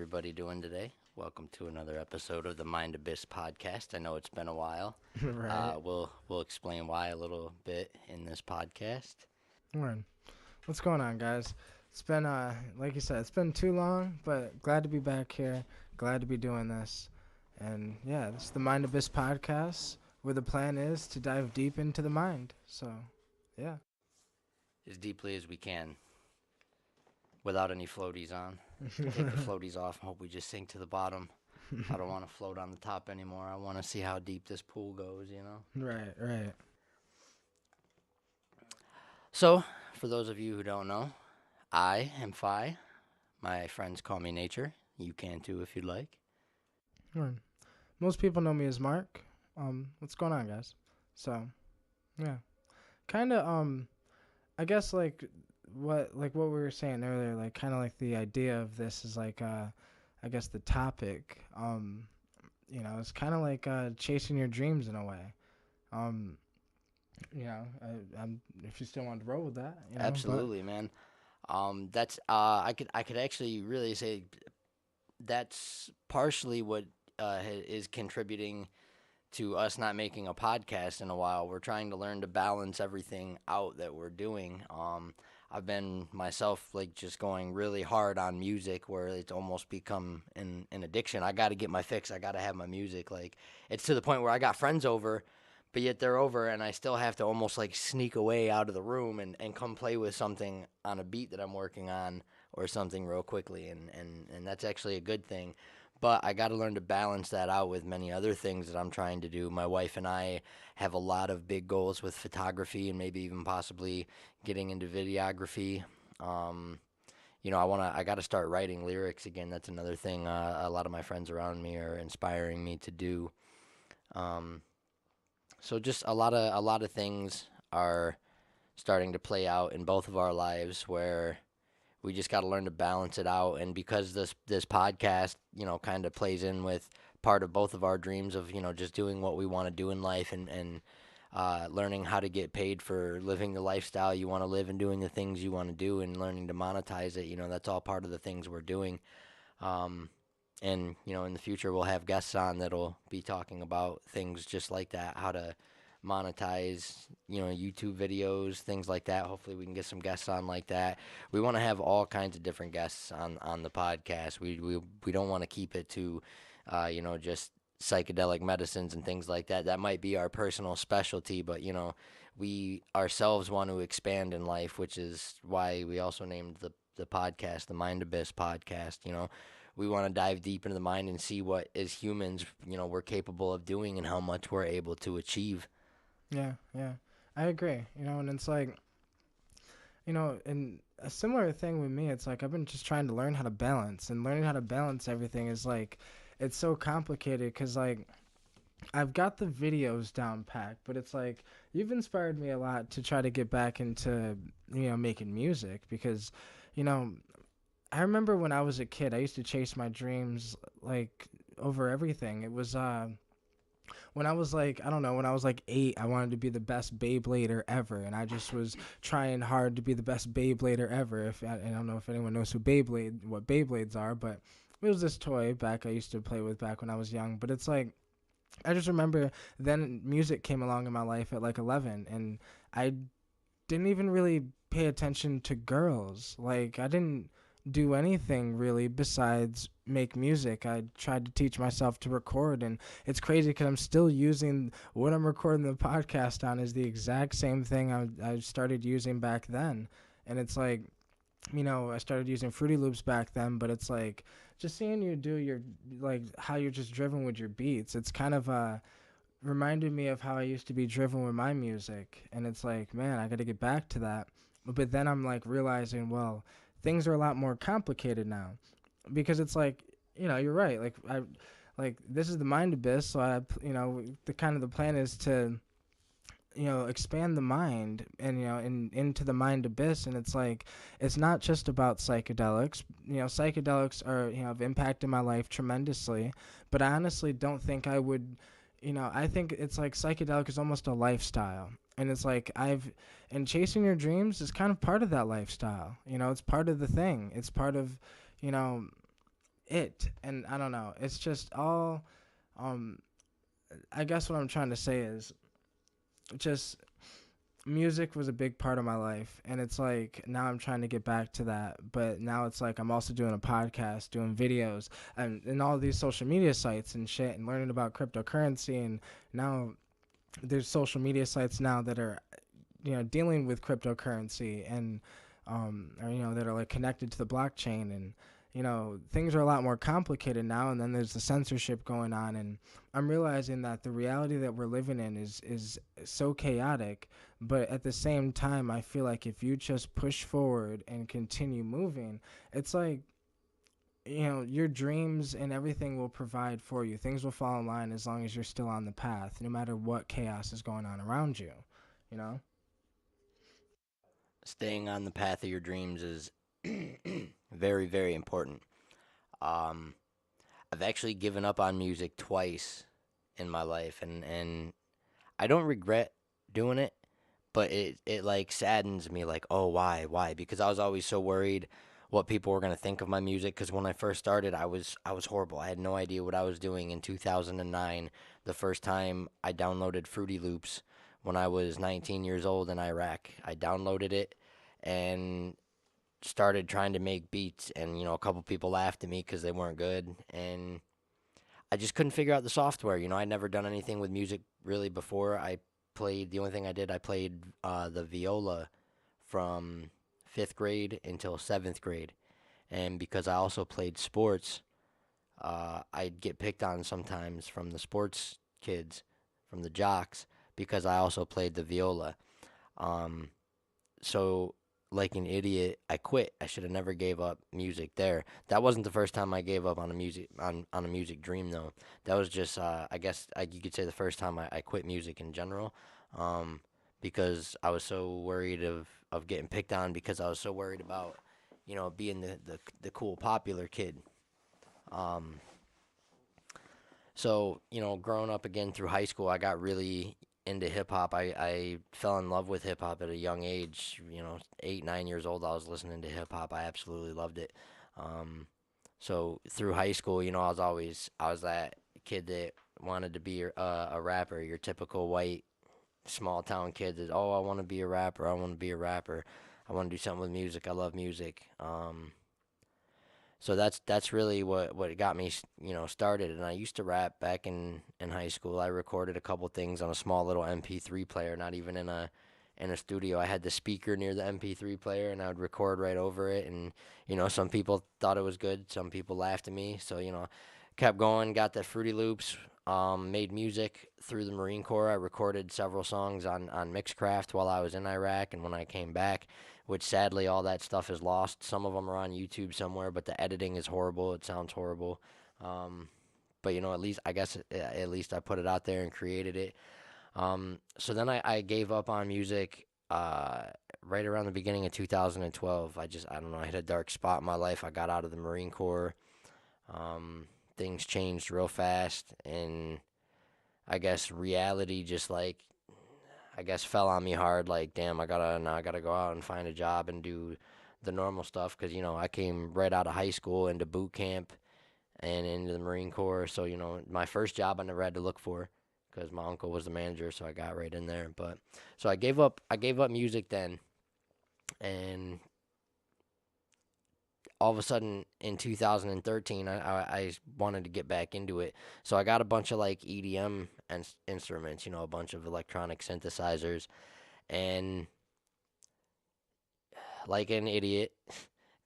everybody doing today? Welcome to another episode of the Mind Abyss podcast. I know it's been a while. Right. We'll explain why a little bit in this podcast. Word. What's going on, guys? It's been, like you said, it's been too long, but glad to be back here. Glad to be doing this. And yeah, this is the Mind Abyss podcast, where the plan is to dive deep into the mind. So, yeah. As deeply as we can, without any floaties on. Take the floaties off and hope we just sink to the bottom. I don't want to float on the top anymore. I want to see how deep this pool goes. Right, right. So, for those of you who don't know, I am Phi. My friends call me Nature. You can too if you'd like. Word. Most people know me as Mark. What's going on, guys? So, yeah. Kind of, I guess what we were saying earlier, like kind of like the idea of this is like I guess the topic it's kind of like chasing your dreams in a way. Um I'm if you still want to roll with that, but Absolutely, man. That's I could actually really say that's partially what is contributing to us not making a podcast in a while. We're trying to learn to balance everything out that we're doing. I've been myself like just going really hard on music where it's almost become an addiction. I got to get my fix. I got to have my music. Like it's to the point where I got friends over, but yet they're over and I still have to almost like sneak away out of the room and come play with something on a beat that I'm working on or something real quickly. And that's actually a good thing. But I got to learn to balance that out with many other things that I'm trying to do. My wife and I have a lot of big goals with photography and maybe even possibly getting into videography. I got to start writing lyrics again. That's another thing. A lot of my friends around me are inspiring me to do. Um, so just a lot of things are starting to play out in both of our lives where we just got to learn to balance it out. And because this podcast, kind of plays in with part of both of our dreams of just doing what we want to do in life and learning how to get paid for living the lifestyle you want to live and doing the things you want to do and learning to monetize it. That's all part of the things we're doing. And in the future, we'll have guests on that'll be talking about things just like that, how to monetize, YouTube videos, things like that. Hopefully, we can get some guests on like that. We want to have all kinds of different guests on the podcast. We don't want to keep it to, just psychedelic medicines and things like that. That might be our personal specialty, but we ourselves want to expand in life, which is why we also named the podcast the Mind Abyss podcast. We want to dive deep into the mind and see what, as humans, we're capable of doing and how much we're able to achieve. yeah, yeah. I agree. And it's like, and a similar thing with me, it's like I've been just trying to learn how to balance, and learning how to balance everything is like it's so complicated because like I've got the videos down packed, but it's like you've inspired me a lot to try to get back into making music because you know I remember when I was a kid, I used to chase my dreams like over everything. It was when I was like, I don't know, when I was like 8, I wanted to be the best Beyblader ever, and I just was trying hard to be the best Beyblader ever. If I don't know if anyone knows what Beyblades are, but it was this toy back I used to play with back when I was young. But it's like I just remember then music came along in my life at like 11, and I didn't even really pay attention to girls. Like I didn't do anything really besides make music. I tried to teach myself to record, and it's crazy because I'm still using what I'm recording the podcast on is the exact same thing I started using back then. And it's like, I started using Fruity Loops back then, but it's like just seeing you do your like how you're just driven with your beats. It's kind of reminded me of how I used to be driven with my music, and it's like, man, I got to get back to that. But then I'm like realizing, well, things are a lot more complicated now, because it's like, you're right. Like this is the Mind Abyss, so the plan is to expand the mind and into the Mind Abyss, and it's like it's not just about psychedelics. Psychedelics are have impacted my life tremendously, but I honestly don't think I would. I think it's like psychedelic is almost a lifestyle, and it's like and chasing your dreams is kind of part of that lifestyle. It's part of the thing. It's part of you know it. And I don't know. It's just all. Um, I guess what I'm trying to say is just music was a big part of my life, and it's like now I'm trying to get back to that, but now it's like I'm also doing a podcast, doing videos, and all these social media sites and shit, and learning about cryptocurrency. And now there's social media sites now that are, dealing with cryptocurrency, and or that are like connected to the blockchain. And things are a lot more complicated now, and then there's the censorship going on. And I'm realizing that the reality that we're living in is so chaotic, but at the same time I feel like if you just push forward and continue moving, it's like, your dreams and everything will provide for you. Things will fall in line as long as you're still on the path, no matter what chaos is going on around you, you know? Staying on the path of your dreams is very, very important. Um, I've actually given up on music twice in my life, and I don't regret doing it, but it like saddens me, like, oh, why? Because I was always so worried what people were gonna think of my music. Because when I first started, I was horrible. I had no idea what I was doing. In 2009, the first time I downloaded Fruity Loops when I was 19 years old in Iraq, I downloaded it and started trying to make beats, and a couple people laughed at me because they weren't good, and I just couldn't figure out the software. I'd never done anything with music really before. The only thing I did, I played the viola from fifth grade until seventh grade. And because I also played sports, I'd get picked on sometimes from the sports kids, from the jocks, because I also played the viola. Um, so like an idiot, I quit. I should have never gave up music there. That wasn't the first time I gave up on a music dream though. That was just I guess you could say the first time I quit music in general. Um, because I was so worried of getting picked on, because I was so worried about, being the cool popular kid. Um, so, growing up again through high school, I got really into hip hop. I fell in love with hip hop at a young age. 8, 9 years old, I was listening to hip hop. I absolutely loved it. Um, so through high school, I was that kid that wanted to be a rapper. Your typical white small town kid that, oh, I want to be a rapper. I want to be a rapper. I want to do something with music. I love music. So that's really what got me, started. And I used to rap back in high school. I recorded a couple things on a small little MP3 player, not even in a studio. I had the speaker near the MP3 player, and I would record right over it. And some people thought it was good. Some people laughed at me. So kept going. Got the Fruity Loops. Made music through the Marine Corps. I recorded several songs on Mixcraft while I was in Iraq, and when I came back, which sadly all that stuff is lost. Some of them are on YouTube somewhere, but the editing is horrible. It sounds horrible. Um, but at least I guess at least I put it out there and created it. So then I gave up on music right around the beginning of 2012. I don't know, I hit a dark spot in my life. I got out of the Marine Corps. Um, Things changed real fast, and I guess reality just like I guess fell on me hard. Like, damn, I gotta go out and find a job and do the normal stuff, because I came right out of high school into boot camp and into the Marine Corps. So my first job I never had to look for, because my uncle was the manager, so I got right in there. But so I gave up music then, and all of a sudden in 2013 I wanted to get back into it. So I got a bunch of like EDM and instruments, a bunch of electronic synthesizers, and like an idiot,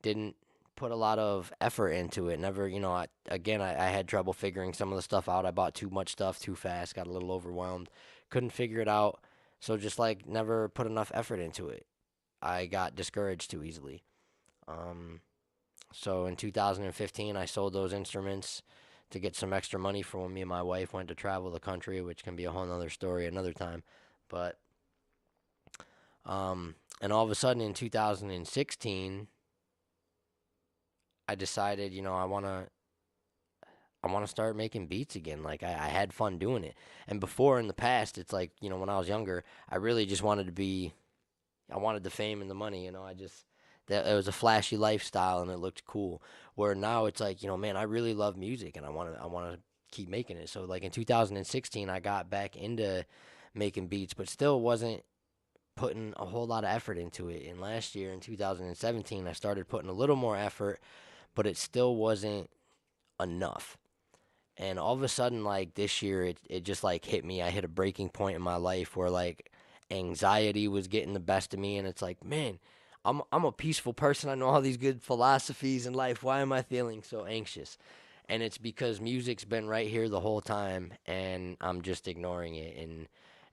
didn't put a lot of effort into it. Never, I had trouble figuring some of the stuff out. I bought too much stuff too fast, got a little overwhelmed, couldn't figure it out. So just like never put enough effort into it. I got discouraged too easily. Um, so in 2015, I sold those instruments to get some extra money for when me and my wife went to travel the country, which can be a whole nother story another time. But and all of a sudden in 2016, I decided, I want to start making beats again. Like I had fun doing it. And before in the past, it's like, when I was younger, I really just wanted to be, I wanted the fame and the money. I just that it was a flashy lifestyle and it looked cool. Where now it's like, man, I really love music and I want to keep making it. So like in 2016, I got back into making beats, but still wasn't putting a whole lot of effort into it. And last year in 2017, I started putting a little more effort, but it still wasn't enough. And all of a sudden, like this year, it just like hit me. I hit a breaking point in my life where like anxiety was getting the best of me, and it's like, man, I'm a peaceful person. I know all these good philosophies in life. Why am I feeling so anxious? And it's because music's been right here the whole time, and I'm just ignoring it.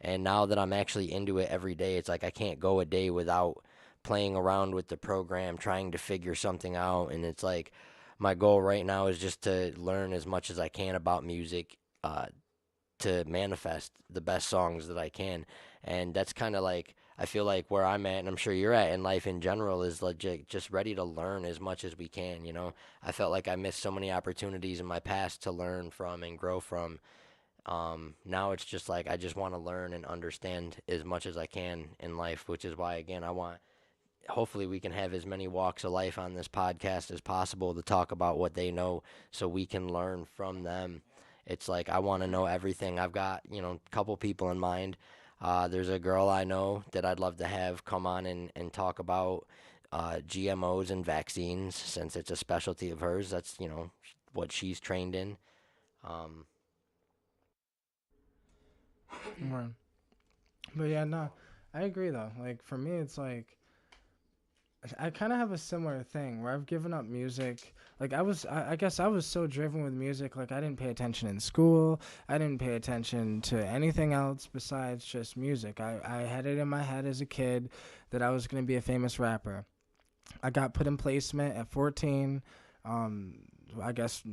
And now that I'm actually into it every day, it's like I can't go a day without playing around with the program, trying to figure something out. And it's like my goal right now is just to learn as much as I can about music, to manifest the best songs that I can. And that's kind of like I feel like where I'm at, and I'm sure you're at in life in general, is legit just ready to learn as much as we can. I felt like I missed so many opportunities in my past to learn from and grow from. Now it's just like I just want to learn and understand as much as I can in life, which is why again I want, hopefully we can have as many walks of life on this podcast as possible to talk about what they know so we can learn from them. It's like I want to know everything. I've got, a couple people in mind. There's a girl I know that I'd love to have come on and talk about GMOs and vaccines since it's a specialty of hers. That's, what she's trained in. Um, Right. But yeah, no, I agree though. Like for me, it's like I kind of have a similar thing where I've given up music. Like I guess I was so driven with music. Like I didn't pay attention in school. I didn't pay attention to anything else besides just music. I had it in my head as a kid that I was going to be a famous rapper. I got put in placement at 14. Um, I guess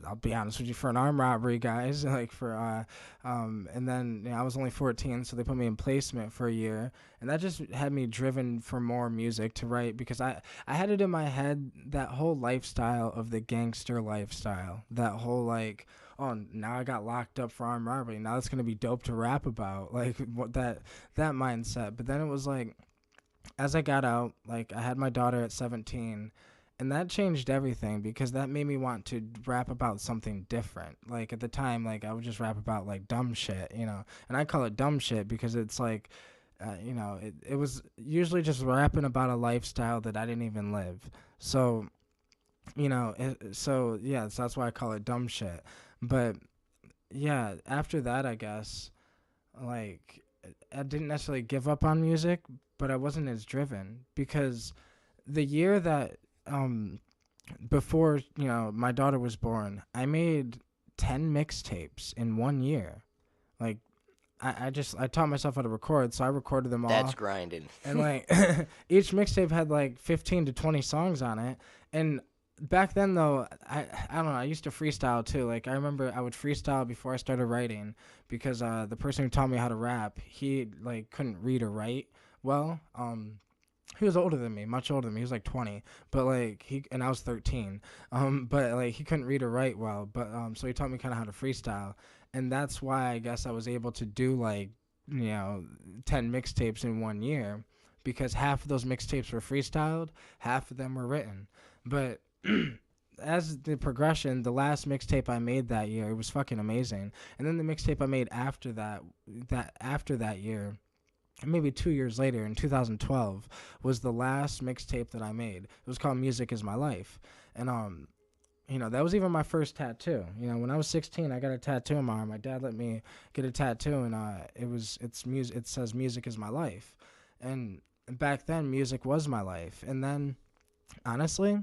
I'll be honest with you, for an armed robbery, guys. Like and then I was only 14, so they put me in placement for a year, and that just had me driven for more music to write because I had it in my head that whole lifestyle of the gangster lifestyle, that whole like. Oh, now I got locked up for armed robbery. Now it's gonna be dope to rap about, like what that mindset. But then it was like as I got out, like I had my daughter at 17, and that changed everything because that made me want to rap about something different. Like at the time, like I would just rap about like dumb shit, and I call it dumb shit because it's like, it was usually just rapping about a lifestyle that I didn't even live. So, so yeah, so that's why I call it dumb shit. But yeah, after that, I guess, like, I didn't necessarily give up on music, but I wasn't as driven because the year that before my daughter was born, I made 10 mixtapes in 1 year. Like I taught myself how to record, so I recorded them that's all, grinding. and like each mixtape had like 15 to 20 songs on it. And back then though, I don't know, I used to freestyle too. Like I remember I would freestyle before I started writing because the person who taught me how to rap, he like couldn't read or write well. He was older than me, much older than me. He was like 20, but like and I was 13. But like he couldn't read or write well, but so he taught me kind of how to freestyle, and that's why I guess I was able to do like 10 mixtapes in 1 year, because half of those mixtapes were freestyled, half of them were written. But as the progression, the last mixtape I made that year, it was fucking amazing. And then the mixtape I made after that year, maybe 2 years later in 2012, was the last mixtape that I made. It was called Music Is My Life. And that was even my first tattoo. When I was 16, I got a tattoo on my arm. My dad let me get a tattoo, and it says Music Is My Life. And back then music was my life. And then honestly,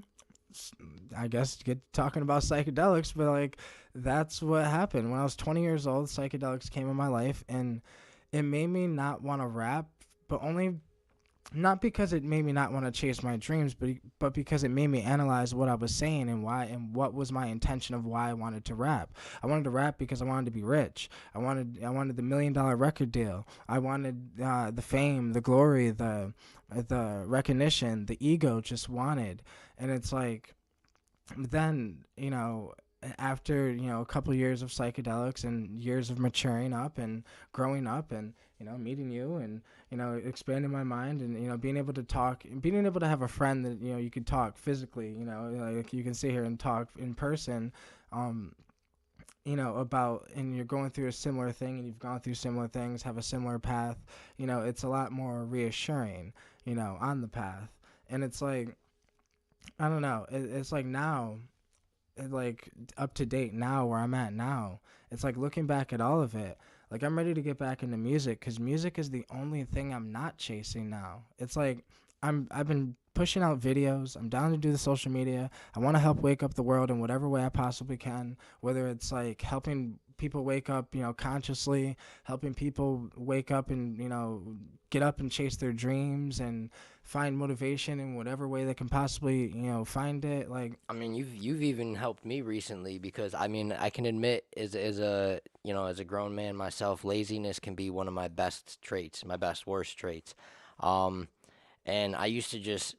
I guess get talking about psychedelics, but like that's what happened. When I was 20 years old, psychedelics came in my life, and it made me not want to rap, but only not because it made me not want to chase my dreams, but because it made me analyze what I was saying and why, and what was my intention of why I wanted to rap. I wanted to rap because I wanted to be rich. I wanted the $1 million record deal. I wanted the fame, the glory, the recognition, the ego just wanted. And it's like then, after, a couple years of psychedelics and years of maturing up and growing up and, meeting you and, expanding my mind and, being able to talk, being able to have a friend that, you could talk physically, like you can sit here and talk in person, um, about, and you're going through a similar thing and you've gone through similar things, have a similar path, it's a lot more reassuring, on the path. And it's like, I don't know, it's like now, like up to date now where I'm at now, it's like looking back at all of it, like I'm ready to get back into music because music is the only thing I'm not chasing now. It's like I've been pushing out videos. I'm down to do the social media. I want to help wake up the world in whatever way I possibly can, whether it's like helping people wake up, consciously, helping people wake up and, get up and chase their dreams and find motivation in whatever way they can possibly, find it. Like, I mean, you've even helped me recently because I mean, I can admit as a as a grown man myself, laziness can be one of my best traits, my best worst traits. Um, and I used to just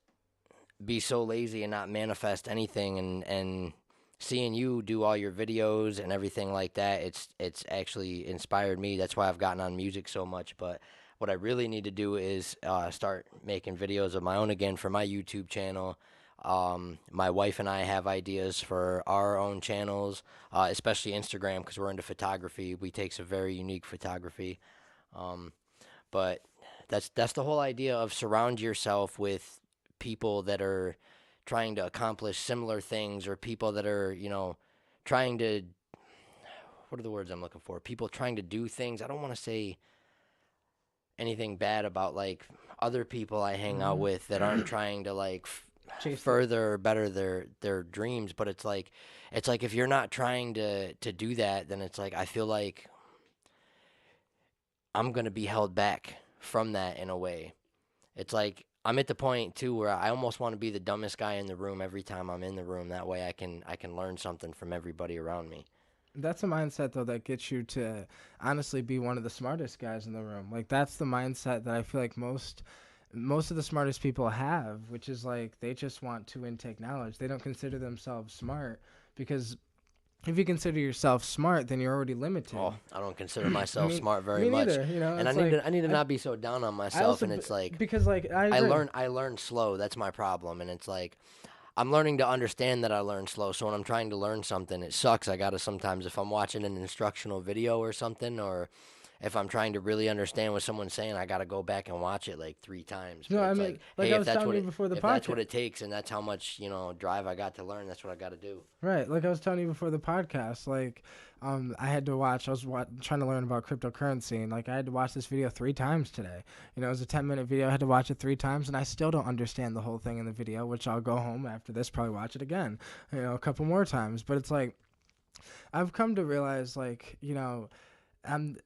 be so lazy and not manifest anything, and seeing you do all your videos and everything like that, it's actually inspired me. That's why I've gotten on music so much. But what I really need to do is start making videos of my own again for my YouTube channel. My wife and I have ideas for our own channels, especially Instagram, because we're into photography. We take some very unique photography. Um, but that's the whole idea of surround yourself with people that are trying to accomplish similar things, or people that are, trying to, what are the words I'm looking for? People trying to do things. I don't want to say anything bad about like other people I hang out mhm. with that aren't trying to like Chase it. further or better their dreams, but it's like if you're not trying to do that, then it's like I feel like I'm going to be held back from that in a way. It's like I'm at the point too where I almost want to be the dumbest guy in the room every time I'm in the room. That way I can learn something from everybody around me. That's a mindset though that gets you to honestly be one of the smartest guys in the room. Like that's the mindset that I feel like most of the smartest people have, which is like they just want to intake knowledge. They don't consider themselves smart because if you consider yourself smart, then you're already limited. Oh, I don't consider myself me, smart very me much, neither. and I It's need like to I need to I, not be so down on I myself. also And it's like because like I I agree. learn I learn slow. That's my problem, and it's like I'm learning to understand that I learn slow. So when I'm trying to learn something, it sucks. I gotta sometimes if I'm watching an instructional video or something, or if I'm trying to really understand what someone's saying, I gotta go back and watch it like 3 times. No, But I it's mean, like, like hey, I was telling you before the if that's podcast. what it takes, and that's how much drive I got to learn, that's what I gotta do. Right, like I was telling you before the podcast, like, I had to watch. I was trying to learn about cryptocurrency, and like I had to watch this video 3 times today. It was a 10-minute video. I had to watch it 3 times, and I still don't understand the whole thing in the video. Which I'll go home after this, probably watch it again, a couple more times. But it's like I've come to realize, like, I'm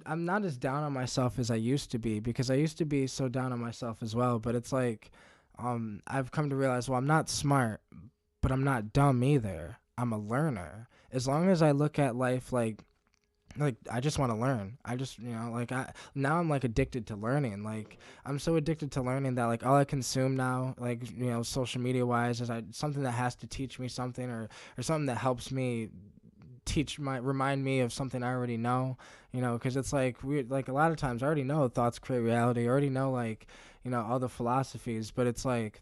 I'm not as down on myself as I used to be because I used to be so down on myself as well. But it's like, I've come to realize, well, I'm not smart, but I'm not dumb either. I'm a learner. As long as I look at life like I just want to learn. I just, like I now I'm like addicted to learning. Like I'm so addicted to learning that like all I consume now, like social media wise, is something that has to teach me something or something that helps me remind me of something I already know, because it's like we like a lot of times I already know thoughts create reality. I already know like all the philosophies, but it's like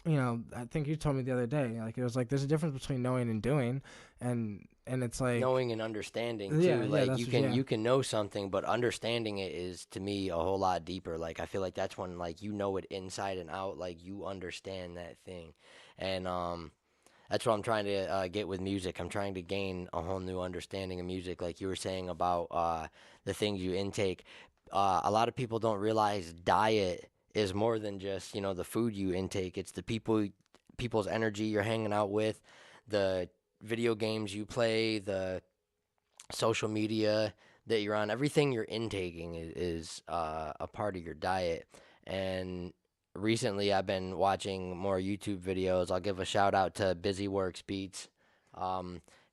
I think you told me the other day, like it was like there's a difference between knowing and doing, and it's like Knowing and understanding yeah, too. yeah, Like that's you what, can yeah, you can know something, but understanding it is to me a whole lot deeper. Like I feel like that's when like you know it inside and out. Like you understand that thing, and that's what I'm trying to get with music. I'm trying to gain a whole new understanding of music, like you were saying about the things you intake. A lot of people don't realize diet is more than just the food you intake. It's the people's energy you're hanging out with, the video games you play, the social media that you're on. Everything you're intaking is a part of your diet. And recently, I've been watching more YouTube videos. I'll give a shout out to Busy Works Beats.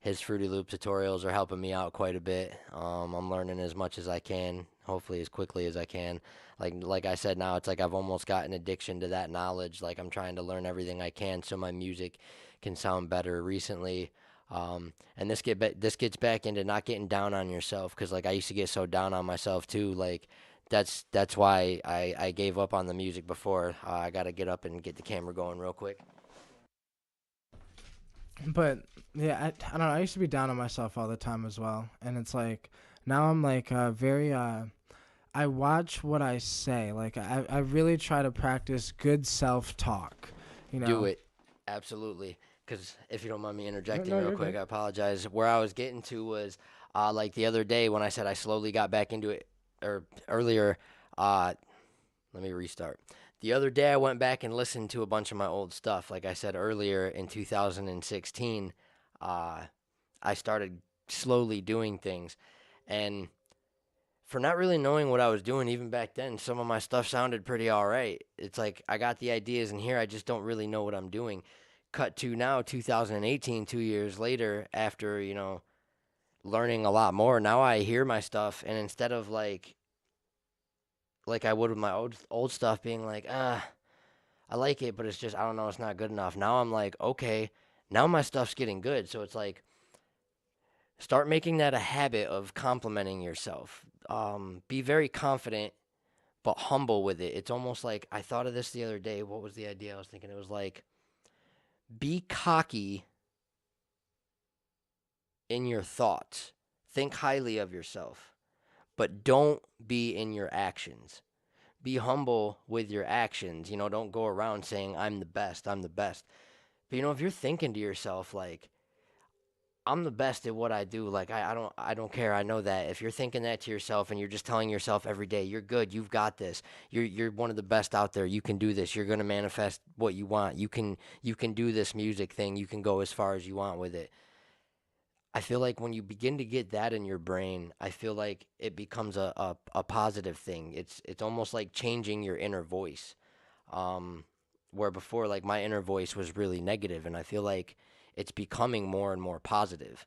His Fruity Loop tutorials are helping me out quite a bit. I'm learning as much as I can, hopefully as quickly as I can. Like I said, now it's like I've almost got an addiction to that knowledge. Like I'm trying to learn everything I can so my music can sound better. Recently, And this gets back into not getting down on yourself, because like I used to get so down on myself too. Like that's why I gave up on the music before. I got to get up and get the camera going real quick. But yeah, I don't know. I used to be down on myself all the time as well, and it's like now I'm like very I watch what I say. Like I really try to practice good self talk. You Do know. it. Absolutely. Because if you don't mind me No, interjecting no, real you're quick, good. I apologize. Where I was getting to was like the other day when I said I slowly got back into it, or earlier, uh, let me restart. The other day I went back and listened to a bunch of my old stuff. Like I said earlier, in 2016, uh, I started slowly doing things. And for not really knowing what I was doing even back then, some of my stuff sounded pretty all right. It's like I got the ideas in here, I just don't really know what I'm doing. Cut to now, 2018, 2 years later, after, learning a lot more, now I hear my stuff, and instead of like I would with my old stuff being like, I like it, but it's just I don't know, it's not good enough. Now I'm like, okay, now my stuff's getting good. So it's like start making that a habit of complimenting yourself. Be very confident but humble with it. It's almost like I thought of this the other day. What was the idea I was thinking? It was like be cocky in your thoughts. Think highly of yourself, but don't be in your actions. Be humble with your actions. Don't go around saying I'm the best, I'm the best. But if you're thinking to yourself like I'm the best at what I do. Like I don't care. I know that. If you're thinking that to yourself and you're just telling yourself every day, you're good, you've got this. You're one of the best out there. You can do this. You're gonna manifest what you want. You can do this music thing. You can go as far as you want with it. I feel like when you begin to get that in your brain, I feel like it becomes a positive thing. It's almost like changing your inner voice. Um, where before like my inner voice was really negative, and I feel like it's becoming more and more positive.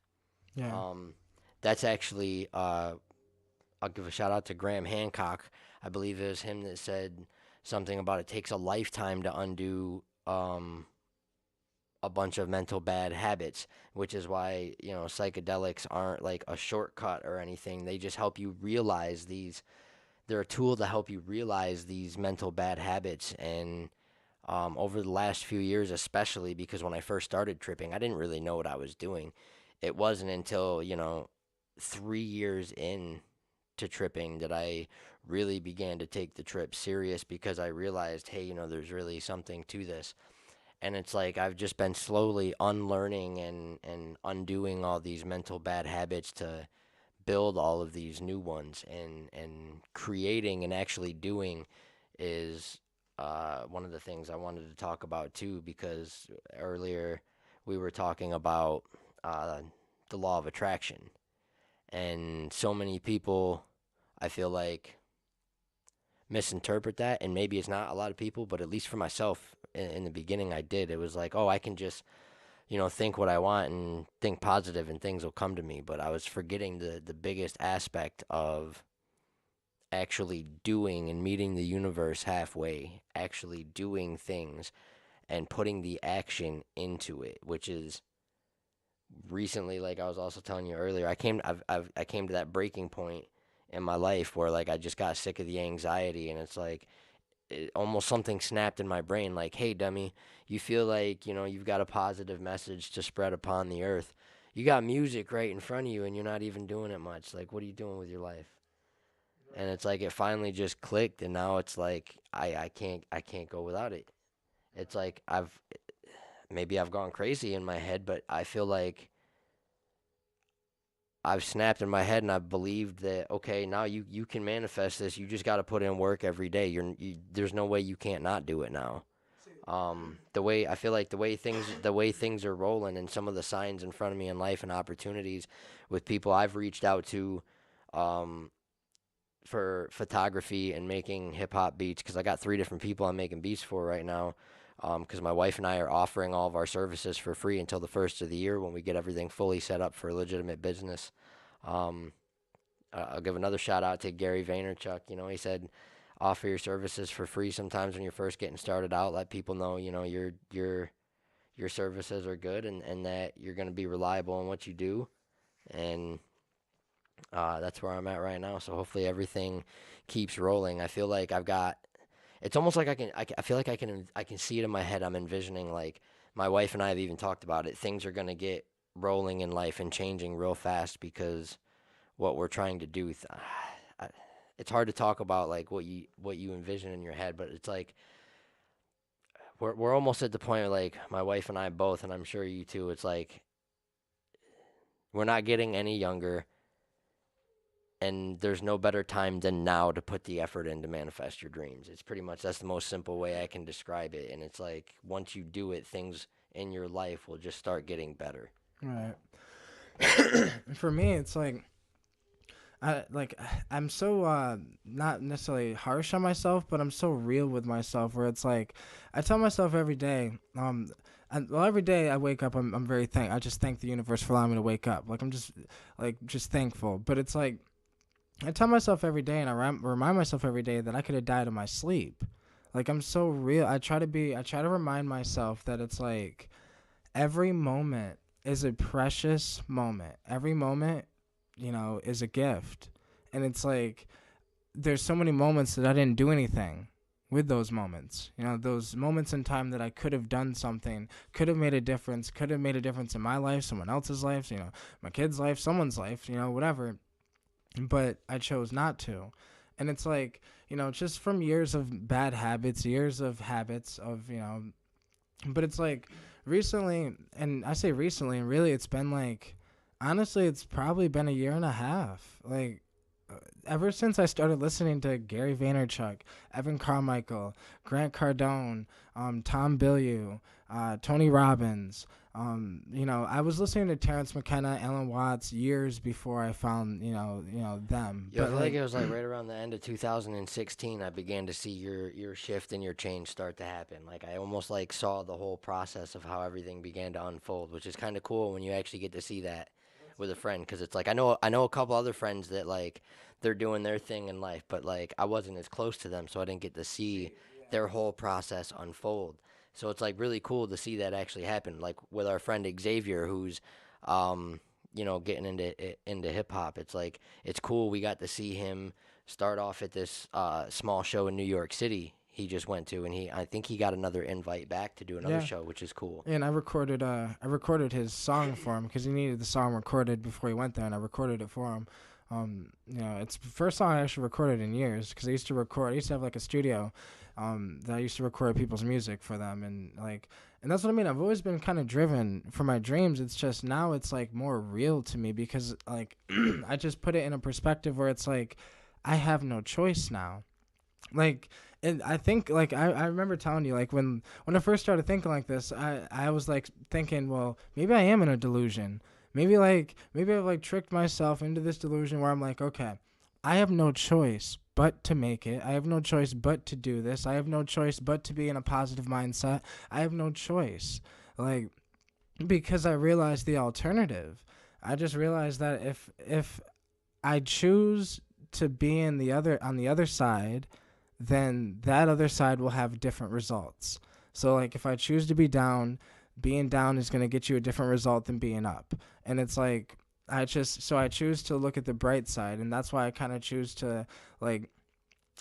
Yeah. Um, that's actually, I'll give a shout out to Graham Hancock. I believe it was him that said something about it takes a lifetime to undo a bunch of mental bad habits, which is why, psychedelics aren't like a shortcut or anything. They just help you realize these, they're a tool to help you realize these mental bad habits. And over the last few years, especially because when I first started tripping, I didn't really know what I was doing. It wasn't until, 3 years in to tripping that I really began to take the trip serious, because I realized, hey, there's really something to this. And it's like I've just been slowly unlearning and undoing all these mental bad habits to build all of these new ones, and creating and actually doing is one of the things I wanted to talk about too, because earlier we were talking about uh, the law of attraction, and so many people, I feel like, misinterpret that, and maybe it's not a lot of people, but at least for myself in the beginning I did. It was like, oh, I can just think what I want and think positive and things will come to me. But I was forgetting the biggest aspect of actually doing and meeting the universe halfway, actually doing things and putting the action into it, which is recently, like I was also telling you earlier, I came to that breaking point in my life where like I just got sick of the anxiety, and it's like almost something snapped in my brain like, hey dummy, you feel like you've got a positive message to spread upon the earth. You got music right in front of you and you're not even doing it much. Like, what are you doing with your life? And it's like it finally just clicked, and now it's like I can't go without it. It's like I've gone crazy in my head, but I feel like I've snapped in my head and I've believed that, okay, now you can manifest this. You just got to put in work every day. There's no way you can't not do it now. The way I feel like the way things are rolling, and some of the signs in front of me in life and opportunities with people I've reached out to, um, for photography and making hip hop beats, because I got 3 different people I'm making beats for right now. Because my wife and I are offering all of our services for free until the first of the year when we get everything fully set up for legitimate business. Um, I'll give another shout out to Gary Vaynerchuk. He said, offer your services for free sometimes when you're first getting started out. Let people know, you're your services are good and that you're going to be reliable in what you do. And that's where I'm at right now. So hopefully everything keeps rolling. I feel like I've got. It's almost like I feel like I can see it in my head. I'm envisioning like my wife and I have even talked about it. Things are gonna get rolling in life and changing real fast because what we're trying to do. I, it's hard to talk about like what you envision in your head, but it's like we're almost at the point where like my wife and I both, and I'm sure you too. It's like we're not getting any younger and there's no better time than now to put the effort in to manifest your dreams. It's pretty much that's the most simple way I can describe it. And it's like once you do it, things in your life will just start getting better. Right. For me, it's like I'm so not necessarily harsh on myself, but I'm so real with myself. Where it's like I tell myself every day, every day I wake up, I'm very I just thank the universe for allowing me to wake up. Like I'm just thankful. But it's like I tell myself every day, and I remind myself every day that I could have died in my sleep. Like I'm so real. I try to remind myself that it's like every moment is a precious moment. Every moment, is a gift. And it's like there's so many moments that I didn't do anything with those moments. Those moments in time that I could have done something, could have made a difference, could have made a difference in my life, someone else's life, my kid's life, someone's life, whatever. But I chose not to. And it's like, just from years of bad habits, years of habits of, but it's like recently, and I say recently, and really it's been like, honestly, it's probably been a year and a half. Like, ever since I started listening to Gary Vaynerchuk, Evan Carmichael, Grant Cardone, Tom Bilyeu, Tony Robbins, I was listening to Terrence McKenna, Alan Watts years before I found, them. Yeah, I feel like it was like right around the end of 2016 I began to see your shift and your change start to happen. Like I almost like saw the whole process of how everything began to unfold, which is kind of cool when you actually get to see that with a friend because it's like I know a couple other friends that like they're doing their thing in life, but like I wasn't as close to them, so I didn't get to see their whole process unfold. So it's like really cool to see that actually happen. Like with our friend Xavier, who's, getting into hip hop. It's like it's cool. We got to see him start off at this small show in New York City. He just went to, and I think he got another invite back to do another Yeah. show, which is cool. And I recorded his song for him because he needed the song recorded before he went there, and I recorded it for him. It's the first song I actually recorded in years because I used to have like a studio, that I used to record people's music for them, and that's what I mean. I've always been kind of driven for my dreams. It's just now it's like more real to me because like I just put it in a perspective where it's like I have no choice now. Like, and I think like I remember telling you like when I first started thinking like this, I was like thinking, well, maybe I am in a delusion. Maybe I've like tricked myself into this delusion where I'm like, okay, I have no choice but to make it. I have no choice but to do this. I have no choice but to be in a positive mindset. I have no choice. Like, because I realized the alternative. I just realized that if I choose to be on the other side, then that other side will have different results. So like if I choose to be down, being down is going to get you a different result than being up. And it's like I choose to look at the bright side, and that's why I kind of choose to like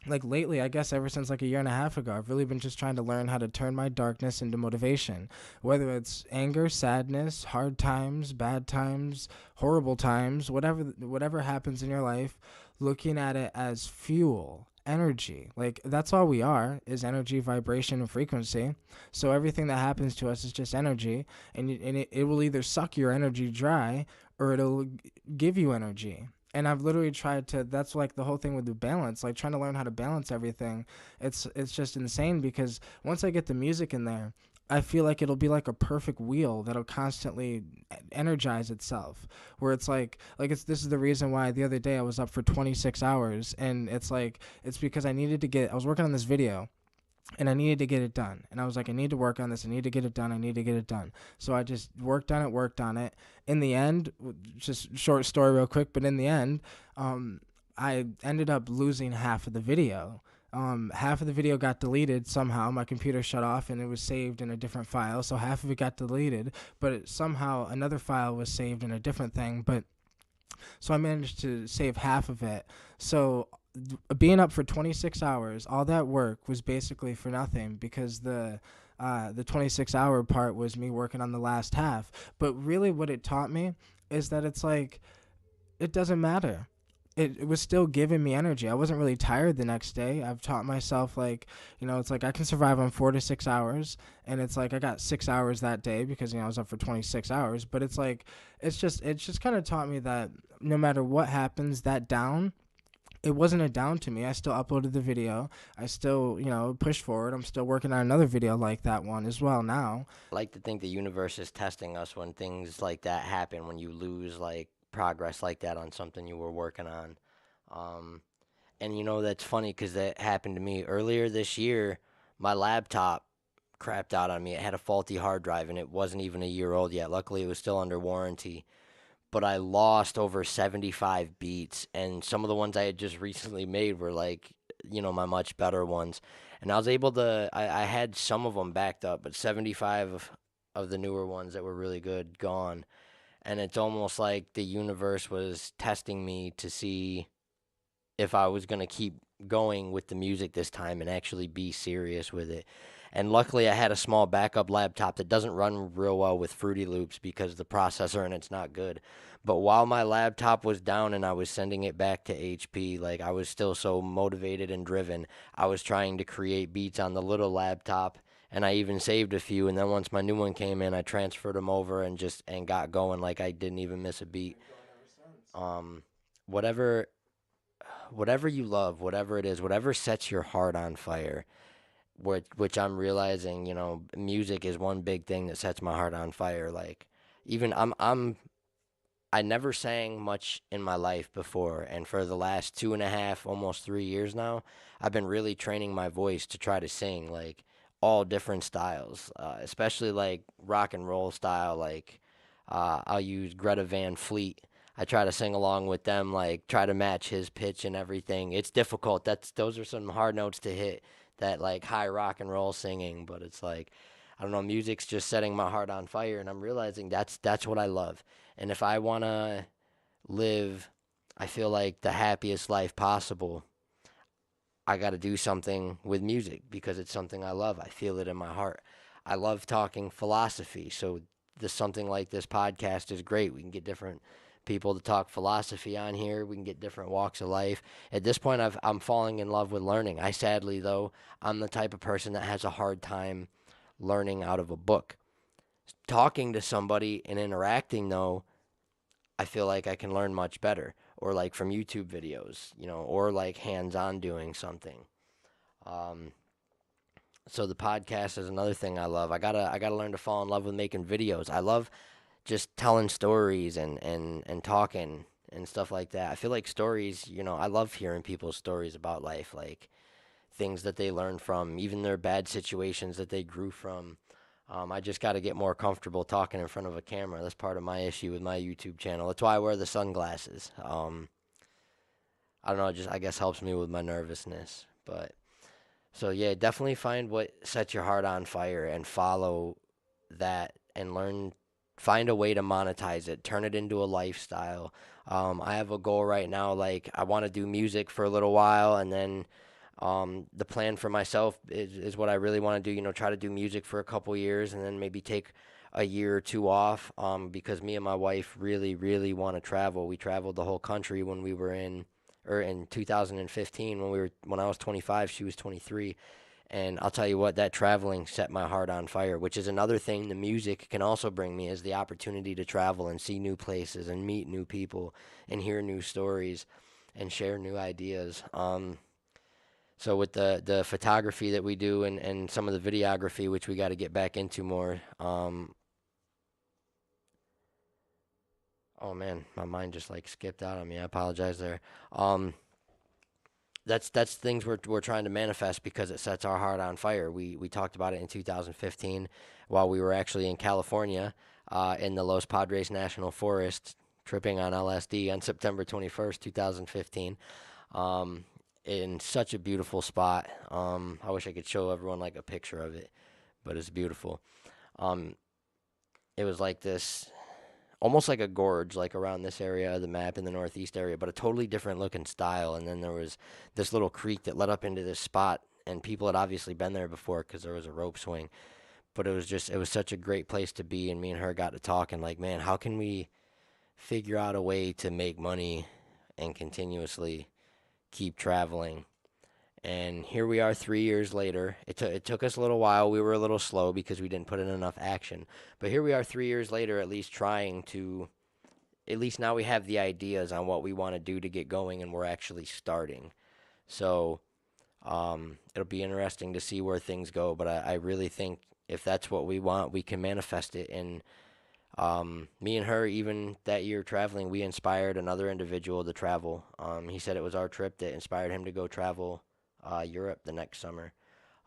lately, I guess ever since like a year and a half ago, I've really been just trying to learn how to turn my darkness into motivation. Whether it's anger, sadness, hard times, bad times, horrible times, whatever happens in your life, looking at it as fuel, energy. Like that's all we are is energy, vibration, and frequency. So everything that happens to us is just energy, and it will either suck your energy dry or it'll give you energy. And I've literally tried to, that's like the whole thing with the balance, like trying to learn how to balance everything. It's just insane because once I get the music in there, I feel like it'll be like a perfect wheel that'll constantly energize itself. Where it's like this is the reason why the other day I was up for 26 hours, and it's because I was working on this video, and I needed to get it done. And I was like, I need to work on this. I need to get it done. So I just worked on it. In the end, just short story real quick, but in the end, I ended up losing half of the video. Half of the video got deleted somehow. My computer shut off and it was saved in a different file. So half of it got deleted, but somehow another file was saved in a different thing. But so I managed to save half of it. So being up for 26 hours, all that work was basically for nothing because the 26-hour part was me working on the last half. But really, what it taught me is that it's like it doesn't matter. It was still giving me energy. I wasn't really tired the next day. I've taught myself, like, it's like I can survive on 4 to 6 hours, and it's like I got 6 hours that day because I was up for 26 hours. But it's like it's just kind of taught me that no matter what happens, that down, it wasn't a down to me. I still uploaded the video. I still, pushed forward. I'm still working on another video like that one as well now. I like to think the universe is testing us when things like that happen, when you lose like progress like that on something you were working on. Um, and that's funny because that happened to me earlier this year. My laptop crapped out on me. It had a faulty hard drive and it wasn't even a year old yet. Luckily, it was still under warranty. But I lost over 75 beats, and some of the ones I had just recently made were like, my much better ones. And I was able to, I had some of them backed up, but 75 of the newer ones that were really good gone. And it's almost like the universe was testing me to see if I was going to keep going with the music this time and actually be serious with it. And luckily, I had a small backup laptop that doesn't run real well with Fruity Loops because the processor and it's not good. But while my laptop was down and I was sending it back to HP, like I was still so motivated and driven. I was trying to create beats on the little laptop, and I even saved a few. And then once my new one came in, I transferred them over and got going like I didn't even miss a beat. Um, whatever whatever you love, whatever it is, whatever sets your heart on fire, which I'm realizing, music is one big thing that sets my heart on fire. Like even I never sang much in my life before, and for the last 2.5, almost 3 years now, I've been really training my voice to try to sing like all different styles, especially like rock and roll style. Like I'll use Greta Van Fleet. I try to sing along with them, like try to match his pitch and everything. It's difficult. Those are some hard notes to hit. That like high rock and roll singing, but it's like I don't know. Music's just setting my heart on fire, and I'm realizing that's what I love. And if I wanna live, I feel like the happiest life possible, I got to do something with music because it's something I love. I feel it in my heart. I love talking philosophy, so something like this podcast is great. We can get different people to talk philosophy on here. We can get different walks of life. At this point, I'm falling in love with learning. I sadly though, I'm the type of person that has a hard time learning out of a book. Talking to somebody and interacting though, I feel like I can learn much better. Or like from YouTube videos, or like hands-on doing something. Um, so the podcast is another thing I love. I gotta learn to fall in love with making videos. I love just telling stories and talking and stuff like that. I feel like stories, I love hearing people's stories about life, like things that they learned from, even their bad situations that they grew from. I just got to get more comfortable talking in front of a camera. That's part of my issue with my YouTube channel. That's why I wear the sunglasses. I don't know, it just I guess helps me with my nervousness. But so yeah, definitely find what sets your heart on fire and follow that and find a way to monetize it, turn it into a lifestyle. I have a goal right now, like I want to do music for a little while, and then the plan for myself is what I really want to do. Try to do music for a couple years, and then maybe take a year or two off. Because me and my wife really, really want to travel. We traveled the whole country when we were in 2015 when I was 25, she was 23. And I'll tell you what, that traveling set my heart on fire, which is another thing the music can also bring me is the opportunity to travel and see new places and meet new people and hear new stories and share new ideas. So with the photography that we do and some of the videography, which we got to get back into more. Oh man, my mind just like skipped out on me. I apologize there. Um, that's things we're trying to manifest because it sets our heart on fire. We talked about it in 2015 while we were actually in California, in the Los Padres National Forest, tripping on LSD on September 21st, 2015. Um, in such a beautiful spot. I wish I could show everyone like a picture of it, but it's beautiful. Um, it was like this, almost like a gorge, like around this area of the map in the northeast area, but a totally different looking style. And then there was this little creek that led up into this spot, and people had obviously been there before because there was a rope swing. But it was such a great place to be, and me and her got to talking like, man, how can we figure out a way to make money and continuously keep traveling? And here we are 3 years later. It took us a little while. We were a little slow because we didn't put in enough action. But here we are 3 years later, at least trying to, at least now we have the ideas on what we want to do to get going, and we're actually starting. So it'll be interesting to see where things go. But I really think if that's what we want, we can manifest it. And me and her, even that year traveling, we inspired another individual to travel. He said it was our trip that inspired him to go travel Europe the next summer.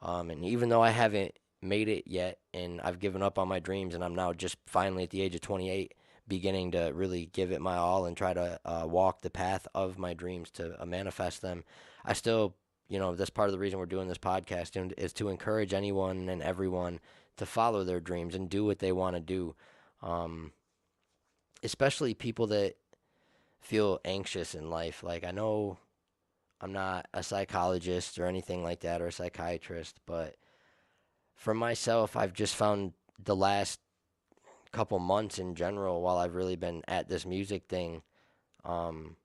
And even though I haven't made it yet, and I've given up on my dreams, and I'm now just finally at the age of 28, beginning to really give it my all and try to walk the path of my dreams to manifest them, I still, that's part of the reason we're doing this podcast is to encourage anyone and everyone to follow their dreams and do what they want to do. Um, Especially people that feel anxious in life. Like, I know I'm not a psychologist or anything like that or a psychiatrist, but for myself, I've just found the last couple months in general, while I've really been at this music thing, um,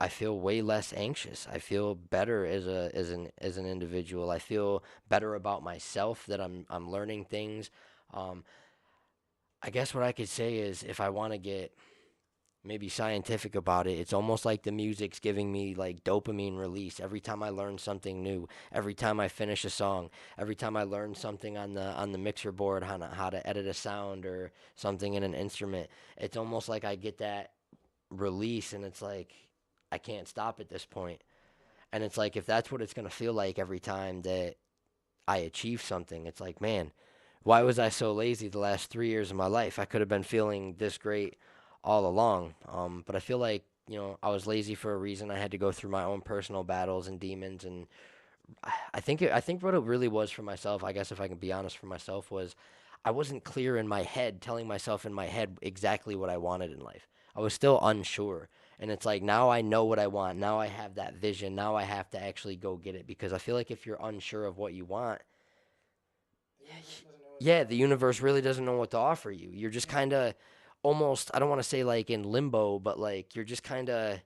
I feel way less anxious. I feel better as an individual. I feel better about myself that I'm learning things. Um, I guess what I could say is if I want to get maybe scientific about it, it's almost like the music's giving me like dopamine release every time I learn something new, every time I finish a song, every time I learn something on the mixer board, how to edit a sound or something in an instrument. It's almost like I get that release, and it's like I can't stop at this point. And it's like if that's what it's going to feel like every time that I achieve something, it's like, man, why was I so lazy the last 3 years of my life? I could have been feeling this great all along. But I feel like, I was lazy for a reason. I had to go through my own personal battles and demons. And I think what it really was for myself, I guess if I can be honest for myself, was I wasn't clear in my head, telling myself in my head exactly what I wanted in life. I was still unsure. And it's like now I know what I want. Now I have that vision. Now I have to actually go get it, because I feel like if you're unsure of what you want, yeah, the universe really doesn't know what to offer you. You're just kind of almost, I don't want to say like in limbo, but like you're just kind of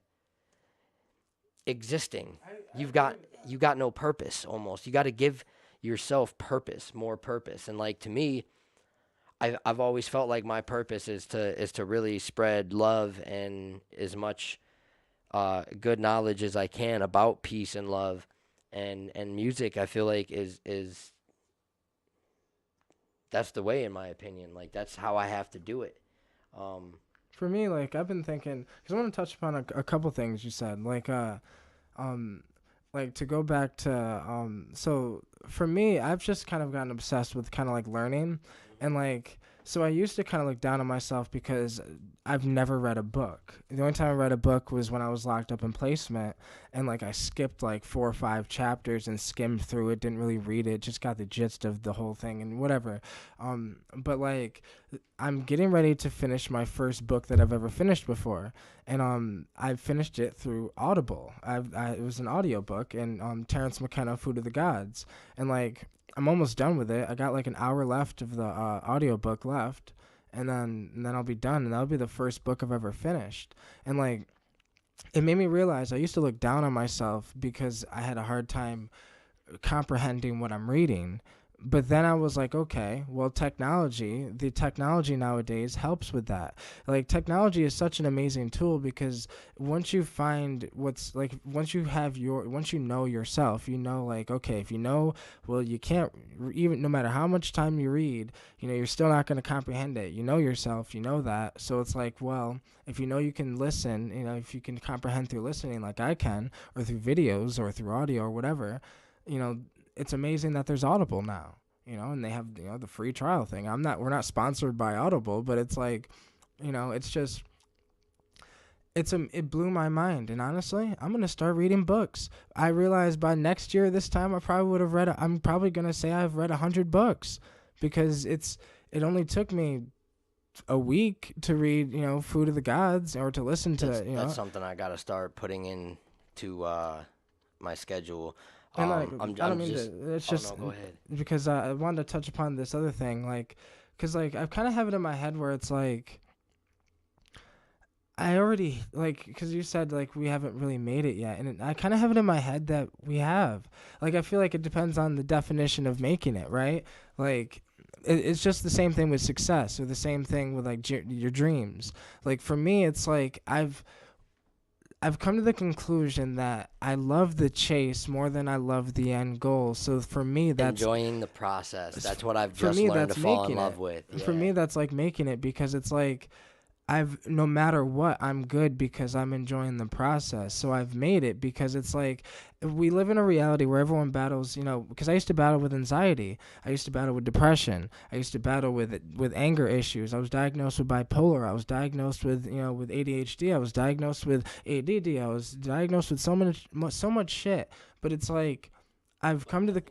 existing. You've got you got no purpose almost. You got to give yourself purpose, more purpose. And like to me, I've always felt like my purpose is to really spread love and as much good knowledge as I can about peace and love, and music. I feel like is that's the way, in my opinion. Like that's how I have to do it. Um, For me, like I've been thinking, because I want to touch upon a couple things you said, um, like to go back to, so for me, I've just kind of gotten obsessed with kind of like learning, and like, so I used to kind of look down on myself because I've never read a book. The only time I read a book was when I was locked up in placement, and like I skipped like 4 or 5 chapters and skimmed through it, didn't really read it, just got the gist of the whole thing and whatever. But like I'm getting ready to finish my first book that I've ever finished before, and I finished it through Audible. It was an audio book, and Terrence McKenna, Food of the Gods, and like I'm almost done with it. I got like an hour left of the audio book left, and then I'll be done, and that'll be the first book I've ever finished. And like it made me realize I used to look down on myself because I had a hard time comprehending what I'm reading. But then I was like, okay, well, the technology nowadays helps with that. Like, technology is such an amazing tool because once you find once you know yourself, like, okay, if you know, well, you can't, even no matter how much time you read, you're still not going to comprehend it. You know yourself, you know that. So it's like, well, if you know you can listen, if you can comprehend through listening like I can, or through videos or through audio or whatever, you know, it's amazing that there's Audible now, and they have, the free trial thing. We're not sponsored by Audible, but it's like, it's just, it blew my mind, and honestly, I'm gonna start reading books. I realized by next year this time I probably would have read. I'm probably gonna say I've read 100 books, because it only took me a week to read, Food of the Gods, or to listen That's to, that's something I gotta start putting into my schedule. and like I don't I'm mean just. to. It's Oh just no, go ahead. because I wanted to touch upon this other thing, like, because like I kind of have it in my head where it's like I already like, because you said like we haven't really made it yet, and I kind of have it in my head that we have. Like I feel like it depends on the definition of making it, right? Like it's just the same thing with success, or the same thing with like your dreams. Like for me, it's like I've come to the conclusion that I love the chase more than I love the end goal. So for me, Enjoying the process. That's what I've for just me learned to that's fall in making love it. with. For Yeah. me, that's like making it, because it's like I've no matter what, I'm good because I'm enjoying the process. So I've made it, because it's like we live in a reality where everyone battles, because I used to battle with anxiety. I used to battle with depression. I used to battle with anger issues. I was diagnosed with bipolar. I was diagnosed with, with ADHD. I was diagnosed with ADD. I was diagnosed with so much shit. But it's like I've come to the